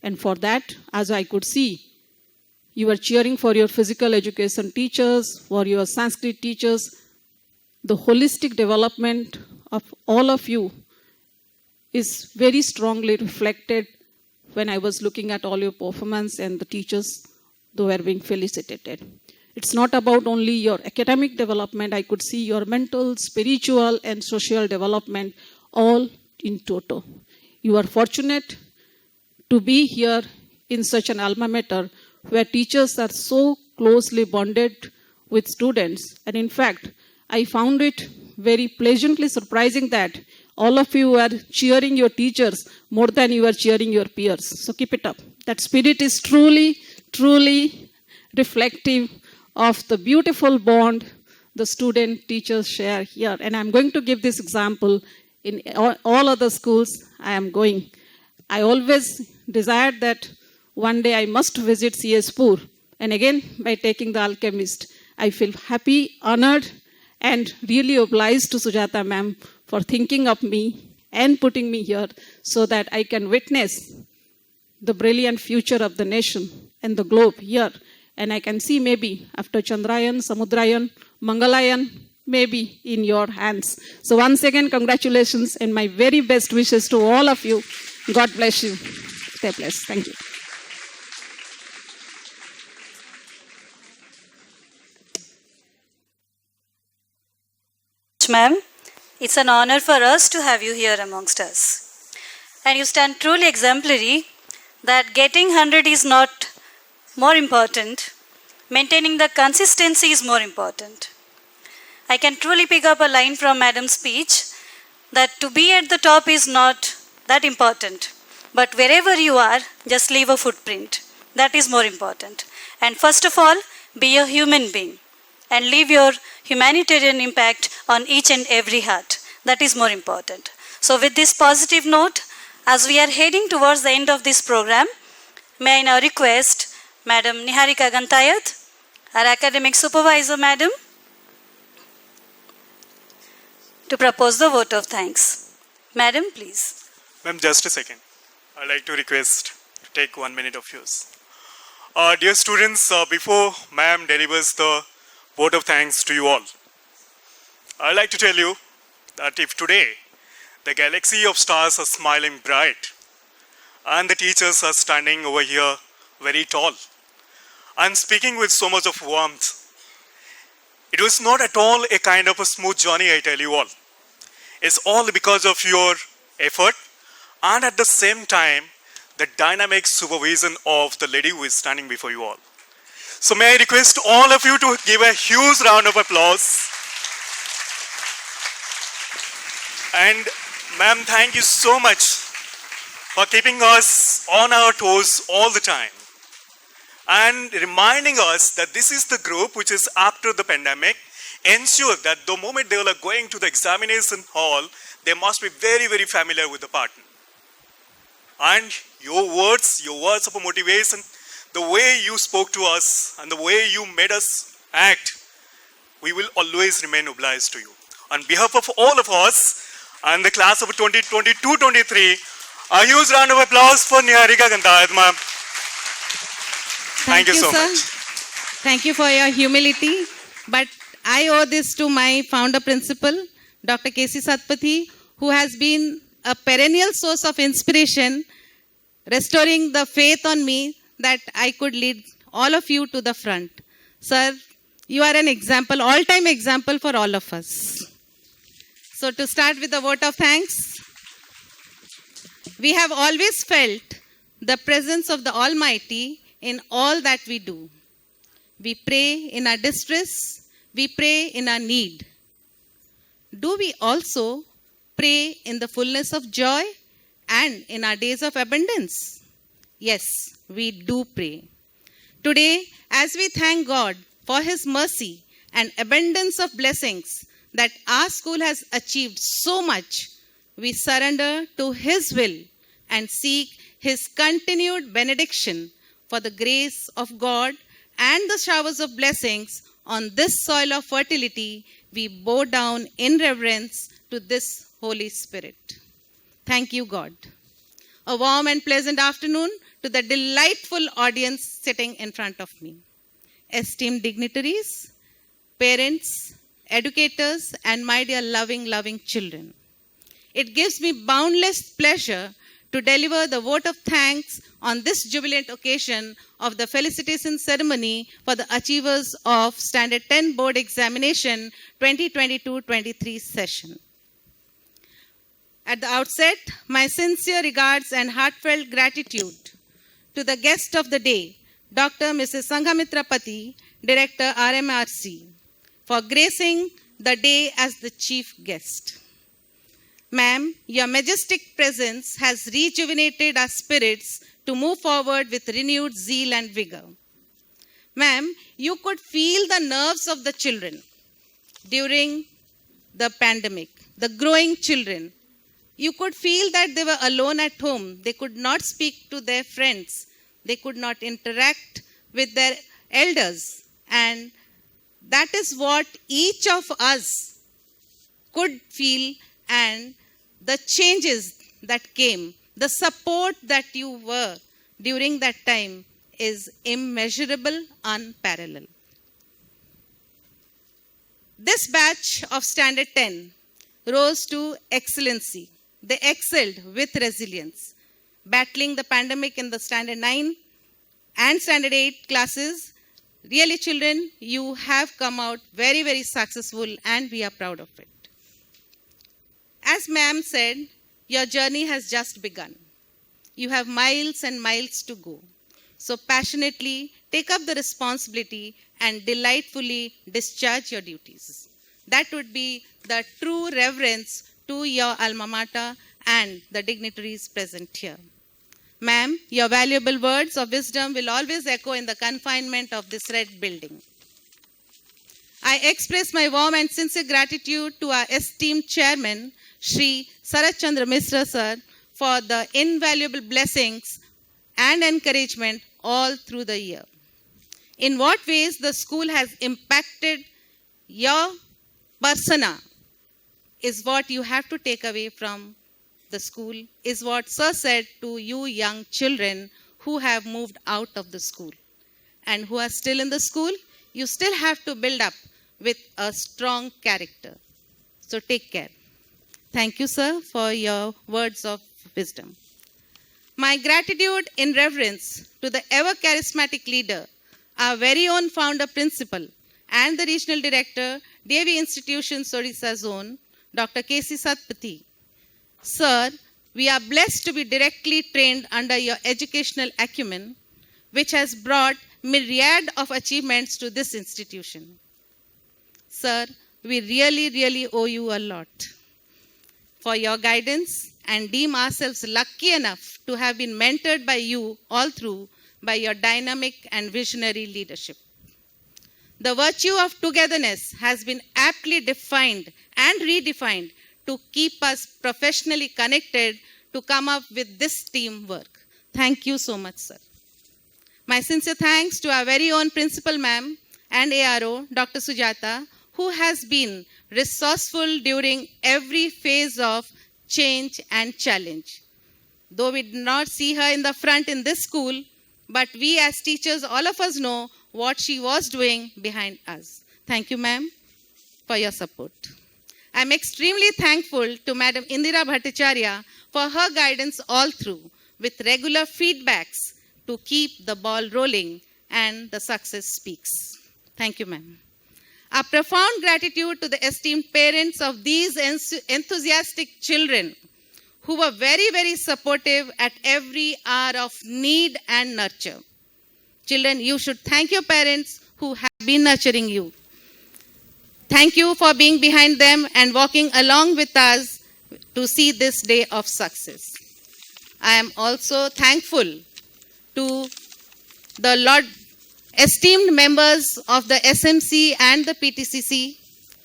And for that, as I could see, you are cheering for your physical education teachers, for your Sanskrit teachers. The holistic development of all of you is very strongly reflected when I was looking at all your performance and the teachers who were being felicitated. It's not about only your academic development. I could see your mental, spiritual, and social development all in toto. You are fortunate to be here in such an alma mater where teachers are so closely bonded with students. And in fact, I found it very pleasantly surprising that all of you are cheering your teachers more than you are cheering your peers. So keep it up. That spirit is truly, truly reflective of the beautiful bond the student-teachers share here. And I'm going to give this example in all other schools I am going. I always desired that one day I must visit CS-Pur. And again, by taking the Alchemist, I feel happy, honored, and really obliged to Sujata ma'am for thinking of me and putting me here so that I can witness the brilliant future of the nation and the globe here. And I can see maybe after Chandrayan, Samudrayan, Mangalayan, maybe in your hands. So once again, congratulations and my very best wishes to all of you. God bless you. Stay blessed. Thank you. Ma'am, it's an honor for us to have you here amongst us. And you stand truly exemplary that getting 100 is not more important. Maintaining the consistency is more important. I can truly pick up a line from Madam's speech that to be at the top is not that important. But wherever you are, just leave a footprint. That is more important. And first of all, be a human being and leave your humanitarian impact on each and every heart. That is more important. So with this positive note, as we are heading towards the end of this program, may I now request Madam Niharika Gantayat, our academic supervisor, Madam, to propose the vote of thanks. Madam, please. Ma'am, just a second. I'd like to request to take 1 minute of yours. Dear students, before ma'am delivers the vote of thanks to you all, I'd like to tell you that if today the galaxy of stars are smiling bright and the teachers are standing over here very tall and speaking with so much of warmth, it was not at all a kind of a smooth journey, I tell you all. It's all because of your effort and at the same time, the dynamic supervision of the lady who is standing before you all. So may I request all of you to give a huge round of applause. And ma'am, thank you so much for keeping us on our toes all the time and reminding us that this is the group which is after the pandemic. Ensure that the moment they are going to the examination hall, they must be very, very familiar with the pattern. And your words of motivation, the way you spoke to us and the way you made us act, we will always remain obliged to you. On behalf of all of us and the class of 2022-23, A huge round of applause for Niharika Gandayat, ma'am. Thank you so sir. much. Thank you for your humility. But I owe this to my founder principal, Dr. K.C. Satpathy, who has been a perennial source of inspiration, restoring the faith on me that I could lead all of you to the front. Sir, you are an example, all-time example for all of us. So to start with the vote of thanks, we have always felt the presence of the Almighty in all that we do. We pray in our distress, we pray in our need. Do we also pray in the fullness of joy and in our days of abundance? Yes, we do pray. Today, as we thank God for His mercy and abundance of blessings that our school has achieved so much, we surrender to His will and seek His continued benediction for the grace of God and the showers of blessings on this soil of fertility. We bow down in reverence to this Holy Spirit. Thank you, God. A warm and pleasant afternoon to the delightful audience sitting in front of me. Esteemed dignitaries, parents, educators, and my dear loving children. It gives me boundless pleasure to deliver the vote of thanks on this jubilant occasion of the Felicitation ceremony for the achievers of Standard 10 Board Examination 2022-23 session. At the outset, my sincere regards and heartfelt gratitude to the guest of the day, Dr. Mrs. Sanghamitra Pati, Director RMRC, for gracing the day as the chief guest. Ma'am, your majestic presence has rejuvenated our spirits to move forward with renewed zeal and vigor. Ma'am, you could feel the nerves of the children during the pandemic, the growing children. You could feel that they were alone at home. They could not speak to their friends. They could not interact with their elders. And that is what each of us could feel, and the changes that came, the support that you were during that time is immeasurable, unparalleled. This batch of Standard 10 rose to excellency. They excelled with resilience, battling the pandemic in the Standard 9 and Standard 8 classes. Really, children, you have come out very, very successful, and we are proud of it. As ma'am said, your journey has just begun. You have miles and miles to go. So passionately take up the responsibility and delightfully discharge your duties. That would be the true reverence to your alma mater and the dignitaries present here. Ma'am, your valuable words of wisdom will always echo in the confinement of this red building. I express my warm and sincere gratitude to our esteemed chairman, Shri Sarat Chandra Misra sir, for the invaluable blessings and encouragement all through the year. In what ways the school has impacted your persona is what you have to take away from the school, is what sir said to you young children who have moved out of the school and who are still in the school. You still have to build up with a strong character. So take care. Thank you, sir, for your words of wisdom. My gratitude in reverence to the ever-charismatic leader, our very own founder principal, and the regional director, Devi Institution, Odisha Zone, Dr. K.C. Satpathy. Sir, we are blessed to be directly trained under your educational acumen, which has brought myriad of achievements to this institution. Sir, we really owe you a lot for your guidance, and deem ourselves lucky enough to have been mentored by you all through by your dynamic and visionary leadership. The virtue of togetherness has been aptly defined and redefined to keep us professionally connected to come up with this teamwork. Thank you so much, sir. My sincere thanks to our very own principal ma'am and ARO, Dr. Sujata, who has been resourceful during every phase of change and challenge. Though we did not see her in the front in this school, but we as teachers, all of us know what she was doing behind us. Thank you, ma'am, for your support. I am extremely thankful to Madam Indira Bhattacharya for her guidance all through, with regular feedbacks to keep the ball rolling and the success speaks. Thank you, ma'am. Our profound gratitude to the esteemed parents of these enthusiastic children who were very, very supportive at every hour of need and nurture. Children, you should thank your parents who have been nurturing you. Thank you for being behind them and walking along with us to see this day of success. I am also thankful to the esteemed members of the SMC and the PTCC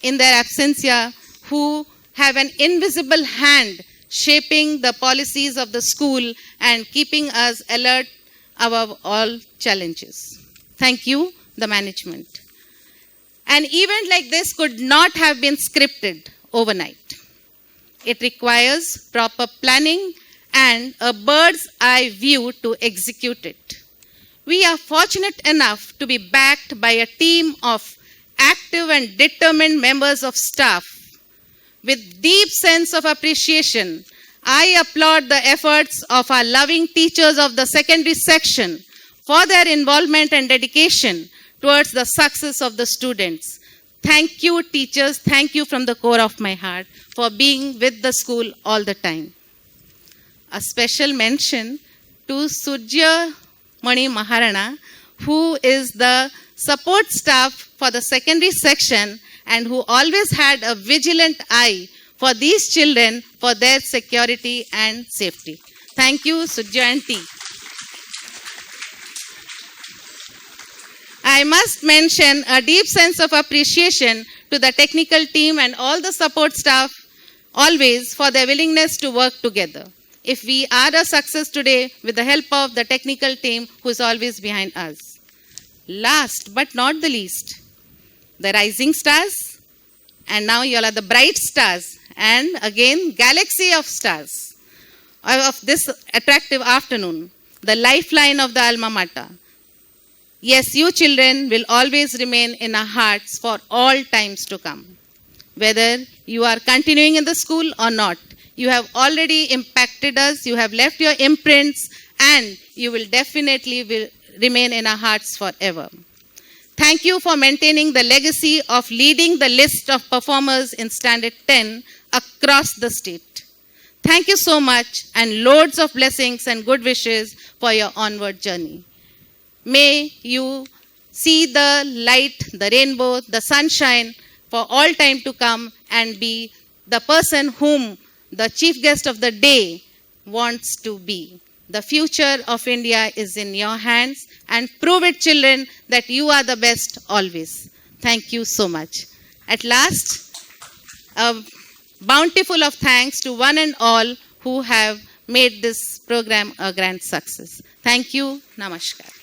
in their absentia who have an invisible hand shaping the policies of the school and keeping us alert above all challenges. Thank you, the management. An event like this could not have been scripted overnight. It requires proper planning and a bird's eye view to execute it. We are fortunate enough to be backed by a team of active and determined members of staff. With deep sense of appreciation, I applaud the efforts of our loving teachers of the secondary section for their involvement and dedication towards the success of the students. Thank you, teachers. Thank you from the core of my heart for being with the school all the time. A special mention to Sujya Mani Maharana, who is the support staff for the secondary section and who always had a vigilant eye for these children for their security and safety. Thank you, Sujya Aunty. I must mention a deep sense of appreciation to the technical team and all the support staff always for their willingness to work together. If we are a success today with the help of the technical team who is always behind us. Last but not the least, the rising stars, and now you all are the bright stars, and again galaxy of stars of this attractive afternoon, the lifeline of the alma mater. Yes, you children will always remain in our hearts for all times to come. Whether you are continuing in the school or not, you have already impacted us, you have left your imprints, and you will definitely remain in our hearts forever. Thank you for maintaining the legacy of leading the list of performers in Standard 10 across the state. Thank you so much, and loads of blessings and good wishes for your onward journey. May you see the light, the rainbow, the sunshine for all time to come and be the person whom the chief guest of the day wants to be. The future of India is in your hands, and prove it, children, that you are the best always. Thank you so much. At last, a bountiful of thanks to one and all who have made this program a grand success. Thank you. Namaskar.